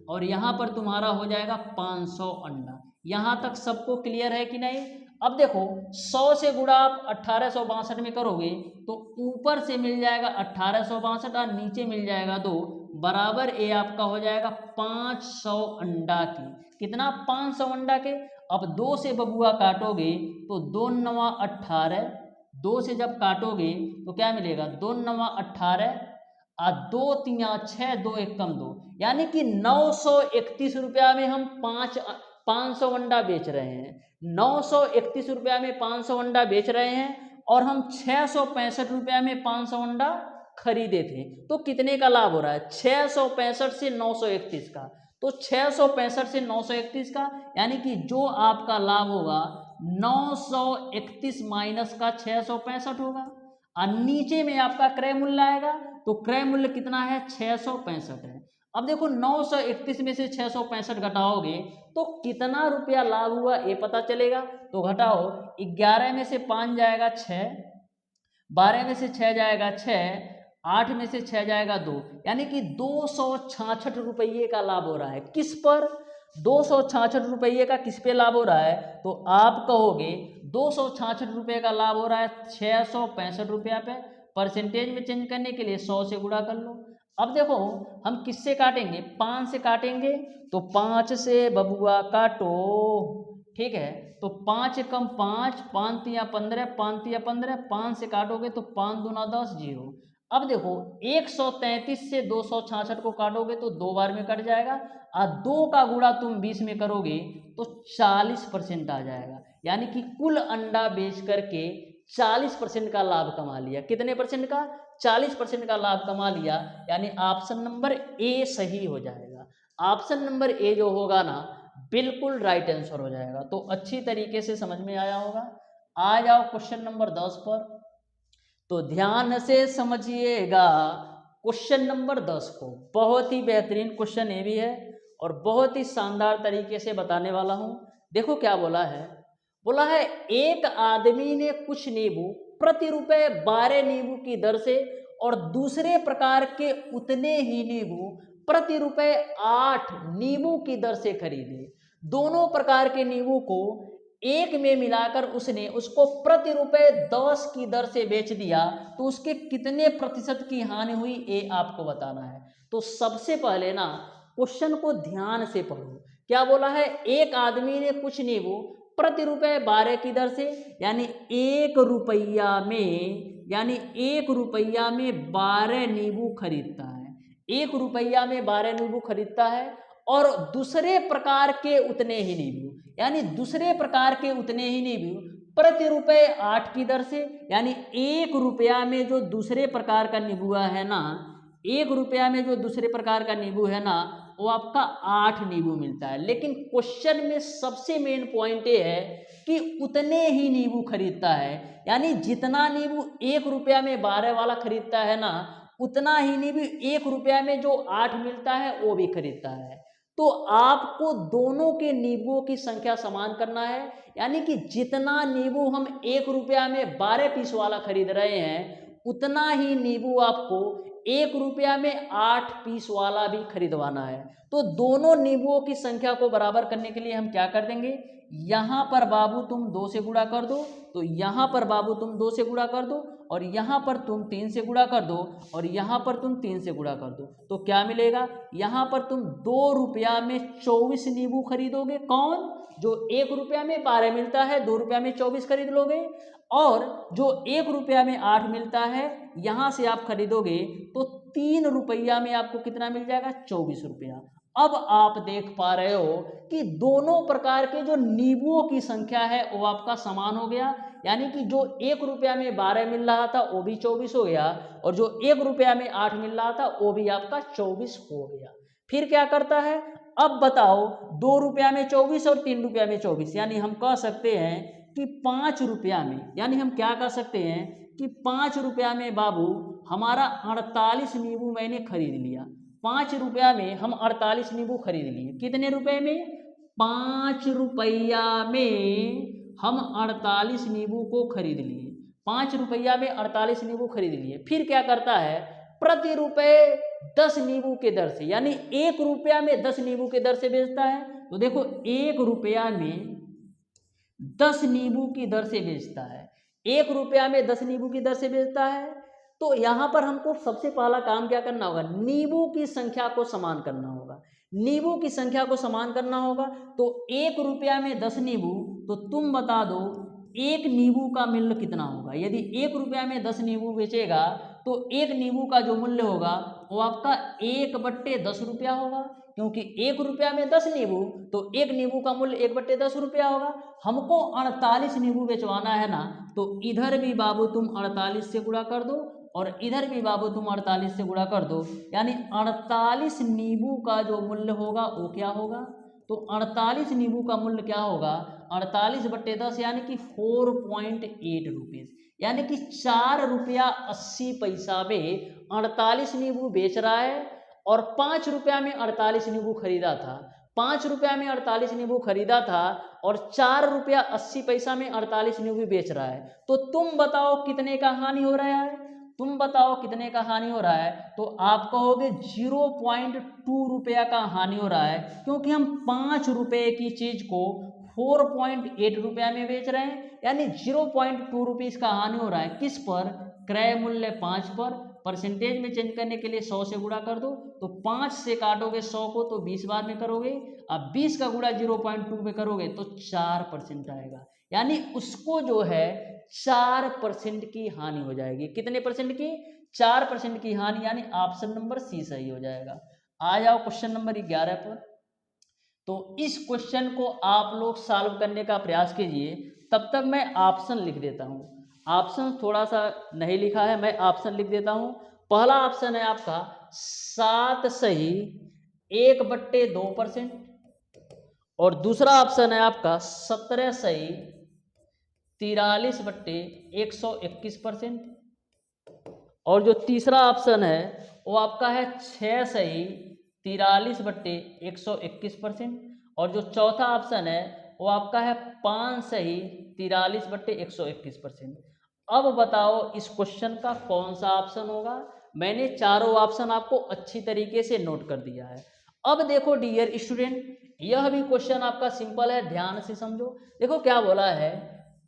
Speaker 1: और यहाँ पर तुम्हारा हो जाएगा 500 अंडा। यहाँ तक सबको क्लियर है कि नहीं? अब देखो 100 से गुणा आप 1862 में करोगे तो ऊपर से मिल जाएगा 1862 और नीचे मिल जाएगा 2, बराबर ये आपका हो जाएगा 500 अंडा की। कितना? 500 अंडा के। अब 2 से बबुआ काटोगे तो 2 9 18, 2 से जब काटोगे तो क्या मिलेगा? 2 9 18 और 2 3 6, 2 1 कम 2, यानी कि 931 रुपया में हम 500 अंडा बेच रहे हैं। 931 रुपया में 500 अंडा बेच रहे हैं और हम 665 रुपया में 500 अंडा खरीदे थे। तो कितने का लाभ हो रहा है? 665 से 931 का। तो 665 से 931 का, यानी कि जो आपका लाभ होगा 931 माइनस का 665 होगा और नीचे में आपका क्रय मूल्य आएगा। तो क्रय मूल्य कितना है? 665 है। अब देखो 931 में से 665 घटाओगे तो कितना रुपया लाभ हुआ ये पता चलेगा। तो घटाओ, 11 में से 5 जाएगा 6, 12 में से 6 जाएगा 6, 8 में से 6 जाएगा 2, यानी कि 266 रुपये का लाभ हो रहा है। किस पर? 266 रुपये का किस पे लाभ हो रहा है? तो आप कहोगे 266 रुपये का लाभ हो रहा है 665 रुपया पे। परसेंटेज में चेंज करने के लिए 100 से गुणा कर लो। अब देखो हम किससे काटेंगे? 5 से काटेंगे, तो 5 से बबुआ काटो, ठीक है। तो 5 कम 5, 5 तिया 15, 5 तिया 15, 5 से काटोगे तो 5 दूना 10, 0। अब देखो 133 से 266 को काटोगे तो 2 बार में कट जाएगा और 2 का गुणा तुम 20 में करोगे तो 40% आ जाएगा, यानी कि कुल अंडा बेच करके 40% का लाभ कमा लिया। कितने परसेंट का? 40% का लाभ कमा लिया, यानी ऑप्शन नंबर ए सही हो जाएगा। ऑप्शन नंबर ए जो होगा ना बिल्कुल राइट आंसर हो जाएगा। तो अच्छी तरीके से समझ में आया होगा। आ जाओ क्वेश्चन नंबर 10 पर, तो ध्यान से समझिएगा क्वेश्चन नंबर 10 को। बहुत ही बेहतरीन क्वेश्चन ये भी है और बहुत ही शानदार तरीके से बताने वाला हूं। देखो क्या बोला है, बोला है एक आदमी ने कुछ नींबू प्रति रुपए 12 नींबू की दर से और दूसरे प्रकार के उतने ही नींबू प्रति रुपए 8 नींबू की दर से खरीदे। दोनों प्रकार के नींबू को एक में मिलाकर उसने उसको प्रति रुपए 10 की दर से बेच दिया, तो उसके कितने प्रतिशत की हानि हुई ये आपको बताना है। तो सबसे पहले ना क्वेश्चन को ध्यान से पढ़ो। क्या बोला है? एक आदमी ने कुछ नींबू प्रति रुपए 12 की दर से, यानी 1 रुपया में, यानी 1 रुपया में 12 नींबू खरीदता है। 1 रुपया में 12 नींबू खरीदता है और दूसरे प्रकार के उतने ही नींबू, यानी दूसरे प्रकार के उतने ही नींबू प्रति रुपए 8 की दर से, यानी 1 रुपया में जो दूसरे प्रकार का नींबू है ना, 1 रुपया में जो दूसरे प्रकार का नींबू है ना, वो आपका 8 नींबू मिलता है। लेकिन क्वेश्चन में सबसे मेन पॉइंट ये है कि उतने ही नींबू खरीदता है, यानी जितना नींबू 1 रुपया में 12 वाला खरीदता है ना, उतना ही नींबू 1 रुपया में जो 8 मिलता है वो भी खरीदता है। तो आपको दोनों के नींबुओं की संख्या समान करना है, यानी कि जितना नींबू हम 1 रुपया में 12 पीस वाला खरीद रहे हैं, उतना ही नींबू आपको 1 रुपया में 8 पीस वाला भी खरीदवाना है। तो दोनों नींबुओं की संख्या को बराबर करने के लिए हम क्या कर देंगे? यहाँ पर बाबू तुम 2 से गुणा कर दो, तो यहाँ पर बाबू तुम 2 से गुणा कर दो और यहाँ पर तुम 3 से गुणा कर दो और यहाँ पर तुम 3 से गुणा कर दो। तो क्या मिलेगा? यहाँ पर तुम 2 रुपया में 24 नींबू खरीदोगे। कौन? जो 1 रुपया में 12 मिलता है 2 रुपया में 24 खरीद लोगे, और जो 1 रुपया में 8 मिलता है यहाँ से आप खरीदोगे तो 3 रुपया में आपको कितना मिल जाएगा? 24 रुपया। अब आप देख पा रहे हो कि दोनों प्रकार के जो नींबुओं की संख्या है वो आपका समान हो गया, यानी कि जो 1 रुपया में 12 मिल रहा था वो भी 24 हो गया और जो 1 रुपया में 8 मिल रहा था वो भी आपका 24 हो गया। फिर क्या करता है? अब बताओ 2 रुपया में 24 और 3 रुपया में 24, यानी हम कह सकते हैं कि 5 रुपया में, यानी हम क्या कह सकते हैं कि 5 रुपया में बाबू हमारा 48 नींबू मैंने खरीद लिया। 5 रुपया में हम 48 नींबू खरीद लिए। कितने रुपए में? 5 रुपया में हम 48 नींबू को खरीद लिए। 5 रुपया में 48 नींबू खरीद लिए। फिर क्या करता है? प्रति रुपए 10 नींबू के दर से, यानी 1 रुपया में 10 नींबू के दर से बेचता है। तो देखो 1 रुपया में 10 नींबू की दर से बेचता है। 1 रुपया में 10 नींबू की दर से बेचता है। तो यहाँ पर हमको सबसे पहला काम क्या करना होगा? नींबू की संख्या को समान करना होगा। नींबू की संख्या को समान करना होगा। तो 1 रुपया में 10 नींबू, तो तुम बता दो 1 नींबू का मूल्य कितना होगा? यदि 1 रुपया में 10 नींबू बेचेगा तो 1 नींबू का जो मूल्य होगा वो आपका 1/10 रुपया होगा, क्योंकि 1 रुपया में 10 नींबू, तो 1 नींबू का मूल्य 1/10 रुपया होगा। हमको 48 नींबू बेचवाना है ना, तो इधर भी बाबू तुम 48 से गुणा कर दो और इधर भी बाबू तुम 48 से गुणा कर दो, यानी 48 नींबू का जो मूल्य होगा वो क्या होगा? तो 48 नींबू का मूल्य क्या होगा? 48/10 यानी कि 4.8 रुपीज़, यानी कि 4 रुपया 80 पैसा में 48 नींबू बेच रहा है। और 5 रुपया में 48 नींबू खरीदा था। 5 रुपया में 48 नींबू खरीदा था और 4 रुपया 80 पैसा में 48 नींबू बेच रहा है। तो तुम बताओ कितने का हानि हो रहा है? तुम बताओ कितने का हानि हो रहा है? तो आप कहोगे 0.2 रुपया का हानि हो रहा है, क्योंकि हम 5 रुपये की चीज को 4.8 रुपया में बेच रहे हैं, यानी 0.2 रुपीज़ का हानि हो रहा है। किस पर? क्रय मूल्य 5 पर। परसेंटेज में चेंज करने के लिए 100 से गुणा कर दो, तो 5 से काटोगे 100 को तो 20 बार में करोगे। अब 20 का गुणा 0.2 में करोगे तो 4% आएगा, यानी उसको जो है 4% की हानि हो जाएगी। कितने परसेंट की? 4% की हानि, यानी ऑप्शन नंबर सी सही हो जाएगा। आ जाओ क्वेश्चन नंबर 11 पर। तो इस क्वेश्चन को आप लोग सॉल्व करने का प्रयास कीजिए, तब तक मैं ऑप्शन लिख देता हूँ। ऑप्शन थोड़ा सा नहीं लिखा है, मैं ऑप्शन लिख देता हूँ। पहला ऑप्शन है आपका 7 सही 1/2%, और दूसरा ऑप्शन है आपका 17 सही 43/121%, और जो तीसरा ऑप्शन है वो आपका है 6 सही 43/121%, और जो चौथा ऑप्शन है वो आपका है 5 सही 43/121%। अब बताओ इस क्वेश्चन का कौन सा ऑप्शन होगा? मैंने चारों ऑप्शन आपको अच्छी तरीके से नोट कर दिया है। अब देखो डियर स्टूडेंट, यह भी क्वेश्चन आपका सिंपल है, ध्यान से समझो। देखो क्या बोला है,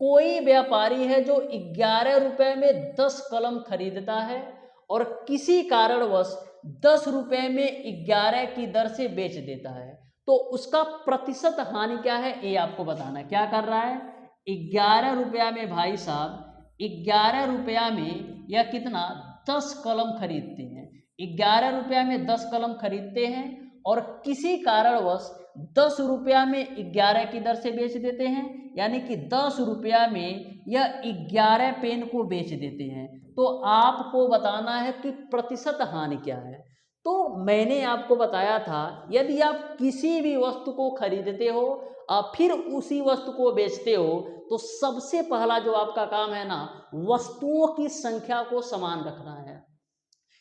Speaker 1: कोई व्यापारी है जो 11 रुपए में 10 कलम खरीदता है और किसी कारणवश 10 रुपए में 11 की दर से बेच देता है, तो उसका प्रतिशत हानि क्या है ये आपको बताना है। क्या कर रहा है? 11 रुपया में भाई साहब, 11 रुपया में या कितना 10 कलम खरीदते हैं। 11 रुपया में 10 कलम खरीदते हैं और किसी कारणवश 10 रुपया में 11 की दर से बेच देते हैं, यानी कि 10 रुपया में यह 11 पेन को बेच देते हैं। तो आपको बताना है कि प्रतिशत हानि क्या है। तो मैंने आपको बताया था, यदि आप किसी भी वस्तु को खरीदते हो और फिर उसी वस्तु को बेचते हो, तो सबसे पहला जो आपका काम है ना, वस्तुओं की संख्या को समान रखना है।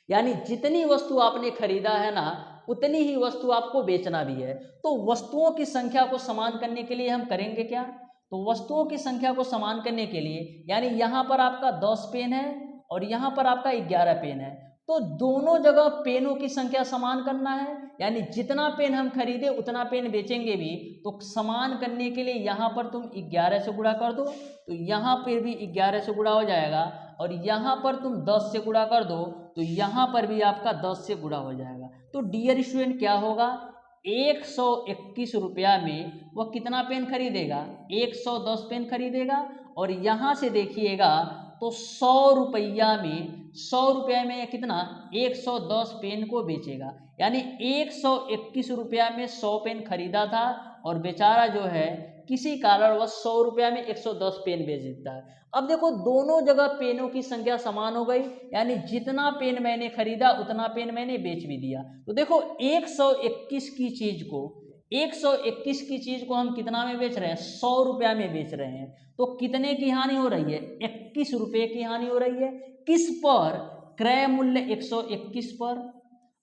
Speaker 1: यानी जितनी वस्तु आपने खरीदा है ना, उतनी ही वस्तु आपको बेचना भी है। तो वस्तुओं की संख्या को समान करने के लिए हम करेंगे क्या? तो वस्तुओं की संख्या को समान करने के लिए, यानी यहाँ पर आपका 10 पेन है और यहाँ पर आपका 11 पेन है, तो दोनों जगह पेनों की संख्या समान करना है। यानी जितना पेन हम खरीदे उतना पेन बेचेंगे भी, तो समान करने के लिए यहाँ पर तुम 11 से गुणा कर दो, तो यहाँ पर भी 11 से गुणा हो जाएगा, और यहाँ पर तुम 10 से गुणा कर दो तो यहाँ पर भी आपका 10 से गुणा हो जाएगा। तो डियर स्टूडेंट क्या होगा, 121 रुपया में वह कितना पेन खरीदेगा? 110 पेन खरीदेगा। और यहाँ से देखिएगा तो 100 रुपया में, 100 रुपया में कितना 110 पेन को बेचेगा। यानी 121 रुपया में 100 पेन खरीदा था और बेचारा जो है किसी कारणवश 100 रुपया में 110 पेन बेच देता है। अब देखो दोनों जगह पेनों की संख्या समान हो गई, यानी जितना पेन मैंने खरीदा उतना पेन मैंने बेच भी दिया। तो देखो 121 की चीज को, 121 की चीज को हम कितना में बेच रहे हैं? 100 रुपया में बेच रहे हैं। तो कितने की हानि हो रही है? 21 रुपये की हानि हो रही है। किस पर? क्रय मूल्य 121 पर।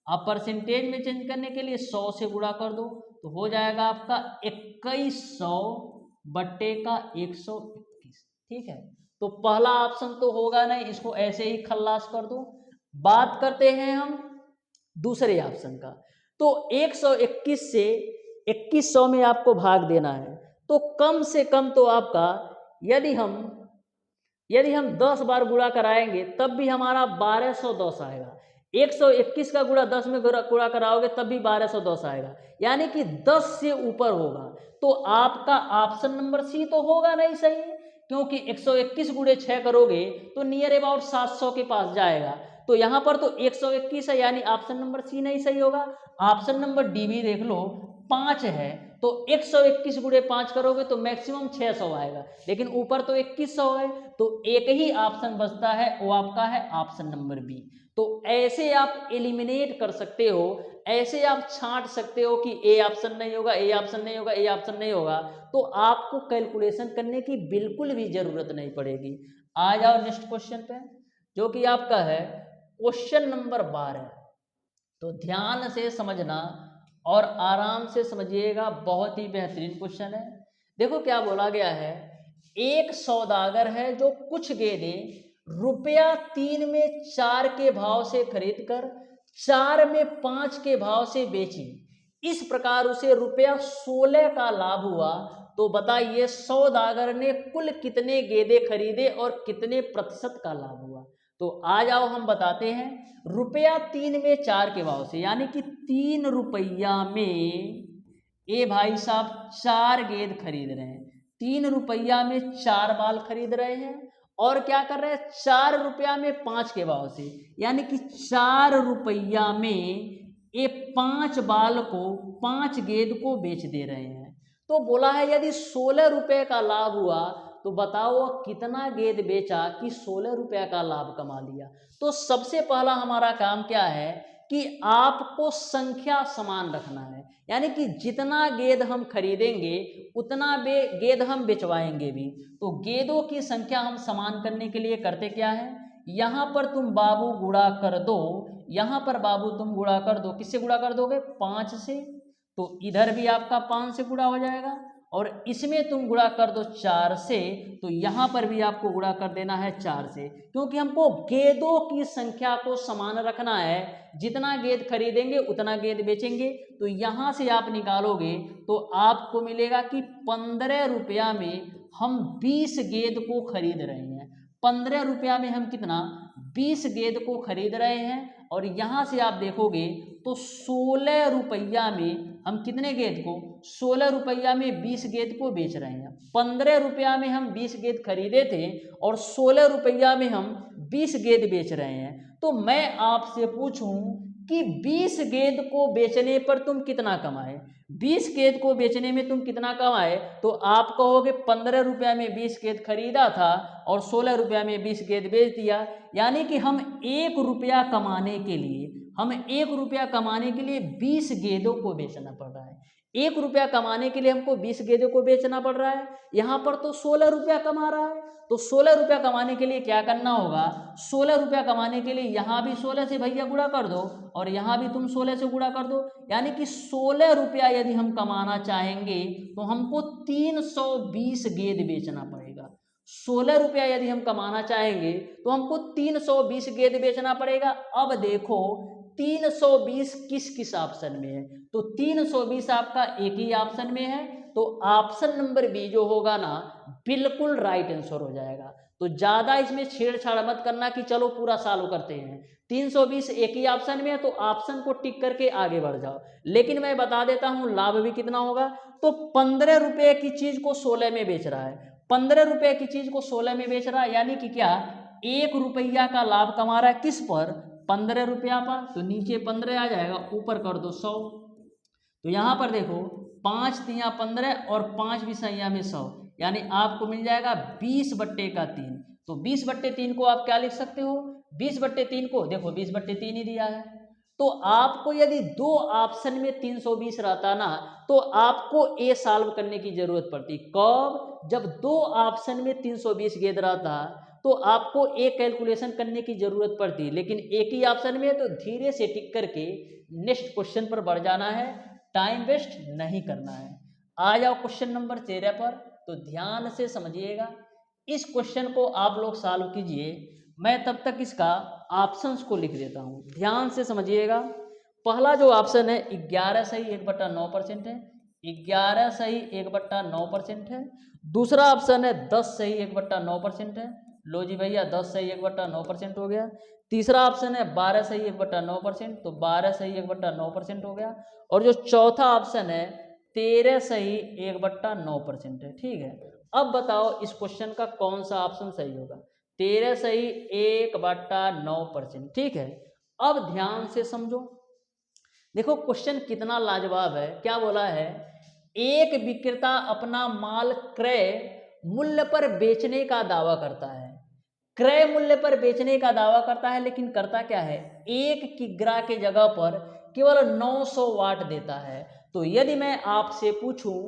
Speaker 1: आप परसेंटेज में चेंज करने के लिए 100 से गुणा कर दो तो हो जाएगा आपका 2100 बट्टे का 121। ठीक है, तो पहला ऑप्शन तो होगा नहीं, इसको ऐसे ही खल्लास कर दो। बात करते हैं हम दूसरे ऑप्शन का। तो 121 से 2100 में आपको भाग देना है, तो कम से कम तो आपका यदि हम 10 बार गुणा कराएंगे तब भी हमारा 1210 आएगा। 121 का गुणा 10 में गुणा कराओगे तब भी 1210 आएगा, यानी कि 10 से ऊपर होगा। तो आपका ऑप्शन नंबर सी तो होगा नहीं सही, क्योंकि 121 गुणे 6 करोगे तो नियर अबाउट 700 के पास जाएगा। तो यहाँ पर तो 121 है, यानी ऑप्शन नंबर सी नहीं सही होगा। ऑप्शन नंबर डी भी देख लो, 5 है, तो 121 गुणे 5 करोगे तो मैक्सिमम 600 आएगा, लेकिन ऊपर तो 2100 है, तो एक ही ऑप्शन बचता है, वो आपका है ऑप्शन नंबर बी। तो ऐसे आप एलिमिनेट कर सकते हो, ऐसे आप छांट सकते हो कि ए ऑप्शन नहीं होगा, ए ऑप्शन नहीं होगा, ए ऑप्शन नहीं होगा, तो आपको कैलकुलेशन करने की बिल्कुल भी जरूरत नहीं पड़ेगी। आ जाओ नेक्स्ट क्वेश्चन पे, जो कि आपका है क्वेश्चन नंबर 12। तो ध्यान से समझना और आराम से समझिएगा, बहुत ही बेहतरीन क्वेश्चन है। देखो क्या बोला गया है, एक सौदागर है जो कुछ गेंदे ₹3 में 4 के भाव से खरीद कर 4 में 5 के भाव से बेची, इस प्रकार उसे ₹16 का लाभ हुआ। तो बताइए सौदागर ने कुल कितने गेंदे खरीदे और कितने प्रतिशत का लाभ हुआ। तो आ जाओ हम बताते हैं। ₹3 में 4 के भाव से, यानी कि 3 रुपया में ए भाई साहब 4 गेंद खरीद रहे हैं, 3 रुपया में 4 बाल खरीद रहे हैं, और क्या कर रहे हैं 4 रुपया में 5 के भाव से, यानी कि 4 रुपया में ये 5 बाल को 5 गेंद को बेच दे रहे हैं। तो बोला है यदि 16 रुपए का लाभ हुआ तो बताओ कितना गेंद बेचा कि 16 रुपया का लाभ कमा लिया। तो सबसे पहला हमारा काम क्या है कि आपको संख्या समान रखना है, यानी कि जितना गेंद हम खरीदेंगे उतना गेंद हम बेचवाएंगे भी। तो गेंदों की संख्या हम समान करने के लिए करते क्या है, यहाँ पर तुम बाबू गुणा कर दो, यहाँ पर बाबू तुम गुणा कर दो, किससे गुणा कर दोगे 5 से, तो इधर भी आपका 5 से गुणा हो जाएगा, और इसमें तुम गुणा कर दो 4 से, तो यहाँ पर भी आपको गुणा कर देना है 4 से, क्योंकि हमको गेंदों की संख्या को समान रखना है। जितना गेंद खरीदेंगे उतना गेंद बेचेंगे। तो यहाँ से आप निकालोगे तो आपको मिलेगा कि 15 रुपया में हम 20 गेंद को खरीद रहे हैं। 15 रुपया में हम कितना 20 गेंद को खरीद रहे हैं, और यहाँ से आप देखोगे तो 16 रुपया में हम कितने गेंद को 16 रुपया में 20 गेंद को बेच रहे हैं। 15 रुपया में हम 20 गेंद खरीदे थे और 16 रुपया में हम 20 गेंद बेच रहे हैं। तो मैं आपसे पूछूं कि 20 गेंद को बेचने पर तुम कितना कमाए, 20 गेंद को बेचने में तुम कितना कमाए, तो आप कहोगे 15 रुपया में 20 गेंद खरीदा था और 16 रुपया में 20 गेंद बेच दिया, यानी कि हम 1 रुपया कमाने के लिए 20 गेंदों को बेचना पड़ रहा है। 1 रुपया कमाने के लिए हमको 20 गेंदों को बेचना पड़ रहा है। यहाँ पर तो 16 रुपया कमा रहा है, तो 16 रुपया कमाने के लिए क्या करना होगा, 16 रुपया कमाने के लिए यहाँ भी 16 से भैया गुणा कर दो और यहाँ भी तुम 16 से गुणा कर दो, यानी कि 16 रुपया यदि हम कमाना चाहेंगे तो हमको 320 गेंद बेचना पड़ेगा। 16 रुपया यदि हम कमाना चाहेंगे तो हमको 320 गेंद बेचना पड़ेगा। अब देखो 320 किस किस ऑप्शन में है, तो 320 आपका एक ही ऑप्शन में है, तो ऑप्शन नंबर बी जो होगा ना बिल्कुल राइट आंसर हो जाएगा। तो ज्यादा इसमें छेड़छाड़ मत करना कि चलो पूरा सॉल्व करते हैं। 320 एक ही ऑप्शन में है तो ऑप्शन को टिक करके आगे बढ़ जाओ। लेकिन मैं बता देता हूं लाभ भी कितना होगा, तो 15 रुपए की चीज को 16 में बेच रहा है, 15 रुपए की चीज को 16 में बेच रहा है, यानी कि क्या 1 रुपया का लाभ कमा रहा है, किस पर 15 रुपया पर, तो नीचे 15 आ जाएगा, ऊपर कर दो 100। तो यहाँ पर देखो 5 तिया 15 और 5 विषया में 100, यानी आपको मिल जाएगा 20/3। तो 20/3 को आप क्या लिख सकते हो, 20/3 को देखो 20/3 ही दिया है। तो आपको यदि 2 ऑप्शन में 320 रहता ना तो आपको ए सॉल्व करने की जरूरत पड़ती। कब, जब 2 ऑप्शन में 320 गेंद रहता तो आपको एक कैलकुलेशन करने की जरूरत पड़ती, लेकिन एक ही ऑप्शन में है तो धीरे से टिक करके नेक्स्ट क्वेश्चन पर बढ़ जाना है, टाइम वेस्ट नहीं करना है। आ जाओ क्वेश्चन नंबर 13 पर, तो ध्यान से समझिएगा। इस क्वेश्चन को आप लोग सॉल्व कीजिए, मैं तब तक इसका ऑप्शंस को लिख देता हूँ, ध्यान से समझिएगा। पहला जो ऑप्शन है 11 सही 1/9% है, 11 सही 1/9% है। दूसरा ऑप्शन है 10 सही 1/9% है, लो जी भैया 10 सही 1/9% हो गया। तीसरा ऑप्शन है 12 सही 1/9%, तो 12 सही 1/9% हो गया। और जो चौथा ऑप्शन है 13 सही 1/9% है, ठीक है। अब बताओ इस क्वेश्चन का कौन सा ऑप्शन सही होगा, 13 सही 1/9%, ठीक है। अब ध्यान से समझो, देखो क्वेश्चन कितना लाजवाब है। क्या बोला है, एक विक्रेता अपना माल क्रय मूल्य पर बेचने का दावा करता है, क्रय मूल्य पर बेचने का दावा करता है, लेकिन करता क्या है, 1 किग्रा के जगह पर केवल 900 वाट देता है। तो यदि मैं आपसे पूछूं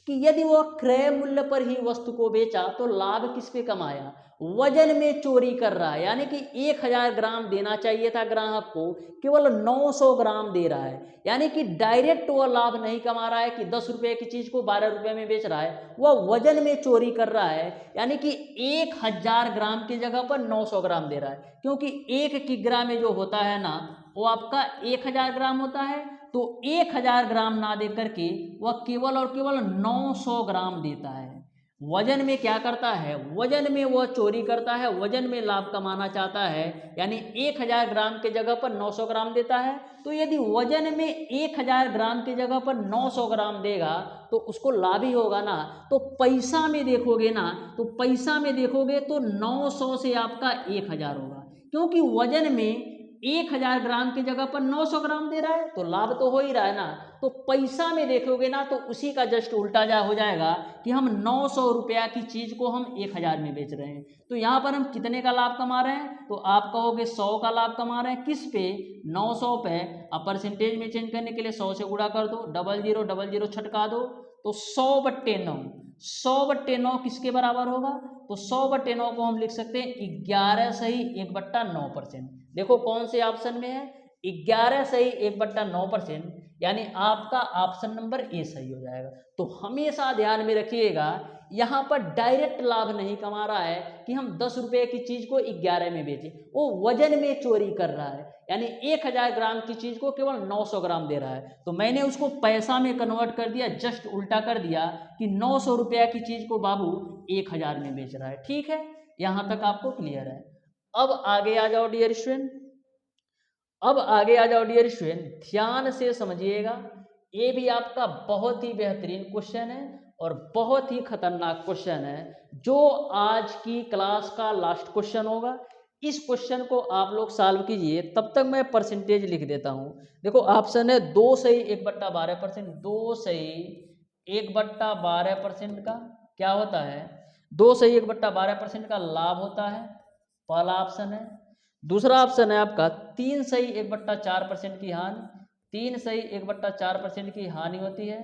Speaker 1: कि यदि वह क्रय मूल्य पर ही वस्तु को बेचा तो लाभ किस पे कमाया, वजन में चोरी कर रहा है, यानी कि 1000 ग्राम देना चाहिए था ग्राहक को, केवल 900 ग्राम दे रहा है, यानी कि डायरेक्ट वह लाभ नहीं कमा रहा है कि 10 रुपए की चीज को 12 रुपए में बेच रहा है, वह वजन में चोरी कर रहा है, यानी कि 1000 ग्राम की जगह पर 900 ग्राम दे रहा है, क्योंकि 1 किग्रा में जो होता है ना वो आपका 1000 ग्राम होता है, तो 1000 ग्राम ना दे करके वह केवल और केवल 900 ग्राम देता है। वजन में क्या करता है, वजन में वह चोरी करता है, वजन में लाभ कमाना चाहता है, यानी 1000 ग्राम के जगह पर 900 ग्राम देता है। तो यदि वजन में 1000 ग्राम की जगह पर 900 ग्राम देगा तो उसको लाभ ही होगा ना। तो पैसा में देखोगे ना, तो पैसा में देखोगे तो 900 से आपका 1000 होगा, क्योंकि वजन में 1000 ग्राम की जगह पर 900 ग्राम दे रहा है, तो लाभ तो हो ही रहा है ना। तो पैसा में देखोगे ना तो उसी का जस्ट उल्टा हो जाएगा कि हम 900 रुपया की चीज को हम 1000 में बेच रहे हैं। तो यहाँ पर हम कितने का लाभ कमा रहे हैं, तो आप कहोगे 100 का लाभ कमा रहे हैं, किस पे, 900 पे। अब परसेंटेज में चेंज करने के लिए 100 से गुणा कर दो, 0000 छटका दो, तो 100/9, 100/9 किसके बराबर होगा, तो 100/9 को हम लिख सकते हैं 11 सही 1/9%। देखो कौन से ऑप्शन में है, 11 सही 1/9%, यानी आपका ऑप्शन नंबर ए सही हो जाएगा। तो हमेशा ध्यान में रखिएगा, यहाँ पर डायरेक्ट लाभ नहीं कमा रहा है कि हम 10 रुपए की चीज को 11 में बेचें, वो वजन में चोरी कर रहा है, यानी 1000 ग्राम की चीज को केवल 900 ग्राम दे रहा है। तो मैंने उसको पैसा में कन्वर्ट कर दिया, जस्ट उल्टा कर दिया कि 900 रुपया की चीज को बाबू 1000 में बेच रहा है, ठीक है। यहाँ तक आपको क्लियर है। अब आगे आ जाओ डियर स्टूडेंट, अब आगे आ जाओ डियर स्टूडेंट, ध्यान से समझिएगा। ये भी आपका बहुत ही बेहतरीन क्वेश्चन है और बहुत ही खतरनाक क्वेश्चन है, जो आज की क्लास का लास्ट क्वेश्चन होगा। इस क्वेश्चन को आप लोग सॉल्व कीजिए, तब तक मैं परसेंटेज लिख देता हूँ। देखो ऑप्शन है 2 सही 1/12%, 2 सही 1/12% का क्या होता है, 2 सही 1/12% का लाभ होता है, पहला ऑप्शन है। दूसरा ऑप्शन है आपका 3 सही 1/4% की हानि, 3 सही 1/4% की हानि होती है।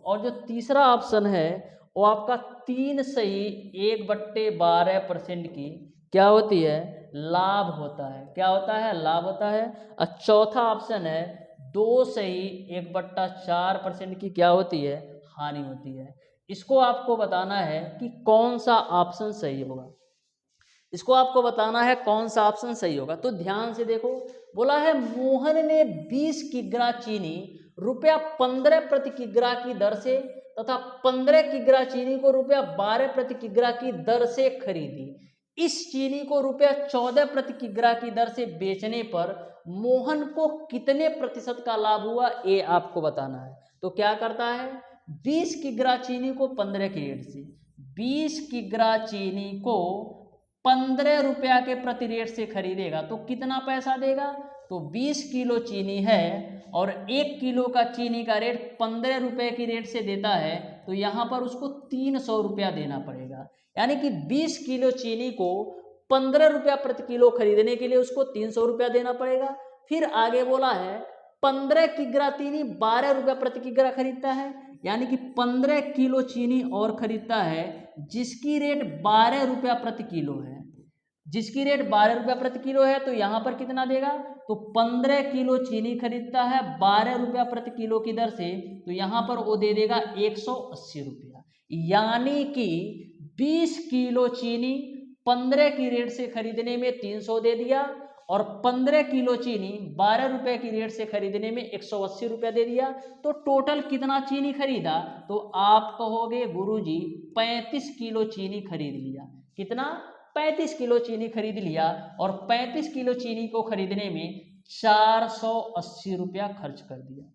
Speaker 1: और जो तीसरा ऑप्शन है वो आपका 3 सही 1/12% की क्या होती है, लाभ होता है, क्या होता है, लाभ होता है। और चौथा ऑप्शन है 2 सही 1/4% की क्या होती है, हानि होती है। इसको आपको बताना है कि कौन सा ऑप्शन सही होगा, इसको आपको बताना है कौन सा ऑप्शन सही होगा। तो ध्यान से देखो, बोला है मोहन ने 20 किग्रा चीनी ₹15 प्रति किग्रा की दर से तथा 15 किग्रा चीनी को ₹12 प्रति किग्रा की दर से खरीदी। इस चीनी को ₹14 प्रति किग्रा की दर से बेचने पर मोहन को कितने प्रतिशत का लाभ हुआ, ये आपको बताना है। तो क्या करता है, 20 किग्रा चीनी को 15 की रेट से, 20 किग्रा चीनी को 15 रुपया के प्रति रेट से खरीदेगा तो कितना पैसा देगा, तो 20 किलो चीनी है और 1 किलो का चीनी का रेट 15 रुपए की रेट से देता है, तो यहाँ पर उसको 300 रुपया देना पड़ेगा। यानी कि 20 किलो चीनी को 15 रुपया प्रति किलो खरीदने के लिए उसको 300 रुपया देना पड़ेगा। फिर आगे बोला है 15 किग्रा चीनी 12 रुपया प्रति किग्रा खरीदता है, यानी कि 15 किलो चीनी और खरीदता है जिसकी रेट 12 रुपया प्रति किलो है। जिसकी रेट 12 रुपया प्रति किलो है, तो यहाँ पर कितना देगा, तो 15 किलो चीनी खरीदता है 12 रुपया प्रति किलो की दर से, तो यहाँ पर वो दे देगा 180 रुपया। यानी कि 20 किलो चीनी 15 की रेट से खरीदने में 300 दे दिया, और 15 किलो चीनी 12 रुपए की रेट से खरीदने में 180 रुपया दे दिया। तो टोटल कितना चीनी खरीदा, तो आप कहोगे गुरुजी 35 किलो चीनी खरीद लिया। कितना, 35 किलो चीनी खरीद लिया, और 35 किलो चीनी को खरीदने में 480 रुपया खर्च कर दिया।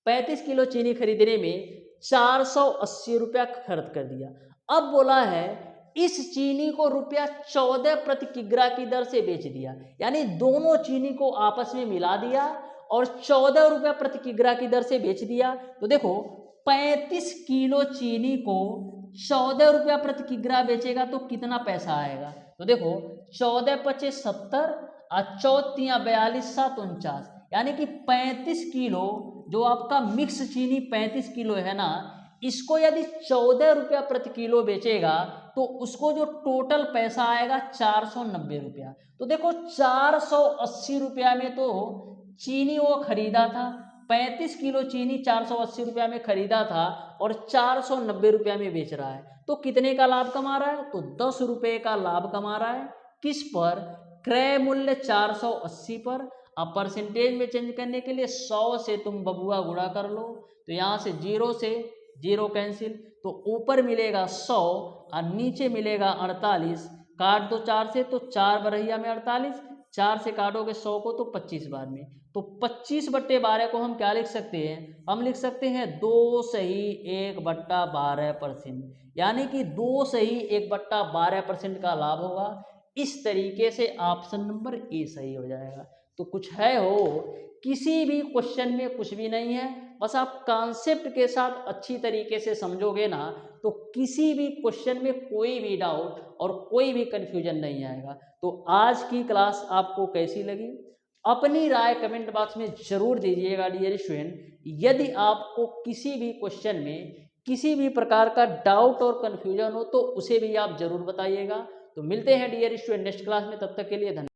Speaker 1: 35 किलो चीनी खरीदने में 480 रुपया खर्च कर दिया। अब बोला है इस चीनी को रुपया 14 प्रति किग्रा की दर से बेच दिया, यानी दोनों चीनी को आपस में मिला दिया और 14 रुपया प्रति किग्रा की दर से बेच दिया। तो देखो 35 किलो चीनी को 14 रुपया प्रति किग्रा बेचेगा तो कितना पैसा आएगा, तो देखो 14 पचे 70 और 4 42 7 49, यानी कि 35 किलो जो आपका मिक्स चीनी 35 किलो है ना, इसको यदि 14 रुपया प्रति किलो बेचेगा तो उसको जो टोटल पैसा आएगा 490 रुपया। तो देखो 480 रुपया में तो चीनी वो खरीदा था, 35 किलो चीनी 480 रुपया में खरीदा था और 490 रुपया में बेच रहा है, तो कितने का लाभ कमा रहा है, तो 10 रुपये का लाभ कमा रहा है। किस पर, क्रय मूल्य 480 पर। अब परसेंटेज में चेंज करने के लिए 100 से तुम बबुआ गुणा कर लो, तो यहाँ से 0 से 0 कैंसिल, तो ऊपर मिलेगा 100 और नीचे मिलेगा 48। काट दो 4 से, तो 4 बरहिया में 48, 4 से काटोगे 100 को तो 25 बार में, तो 25/12 को हम क्या लिख सकते हैं, हम लिख सकते हैं 2 सही 1/12%, यानी कि 2 सही 1/12% का लाभ होगा। इस तरीके से ऑप्शन नंबर ए सही हो जाएगा। तो कुछ है हो, किसी भी क्वेश्चन में कुछ भी नहीं है, बस आप कॉन्सेप्ट के साथ अच्छी तरीके से समझोगे ना, तो किसी भी क्वेश्चन में कोई भी डाउट और कोई भी कन्फ्यूजन नहीं आएगा। तो आज की क्लास आपको कैसी लगी, अपनी राय कमेंट बॉक्स में जरूर दीजिएगा डियर स्टूडेंट। यदि आपको किसी भी क्वेश्चन में किसी भी प्रकार का डाउट और कन्फ्यूजन हो तो उसे भी आप जरूर बताइएगा। तो मिलते हैं डियर स्टूडेंट नेक्स्ट क्लास में, तब तक के लिए धन्यवाद।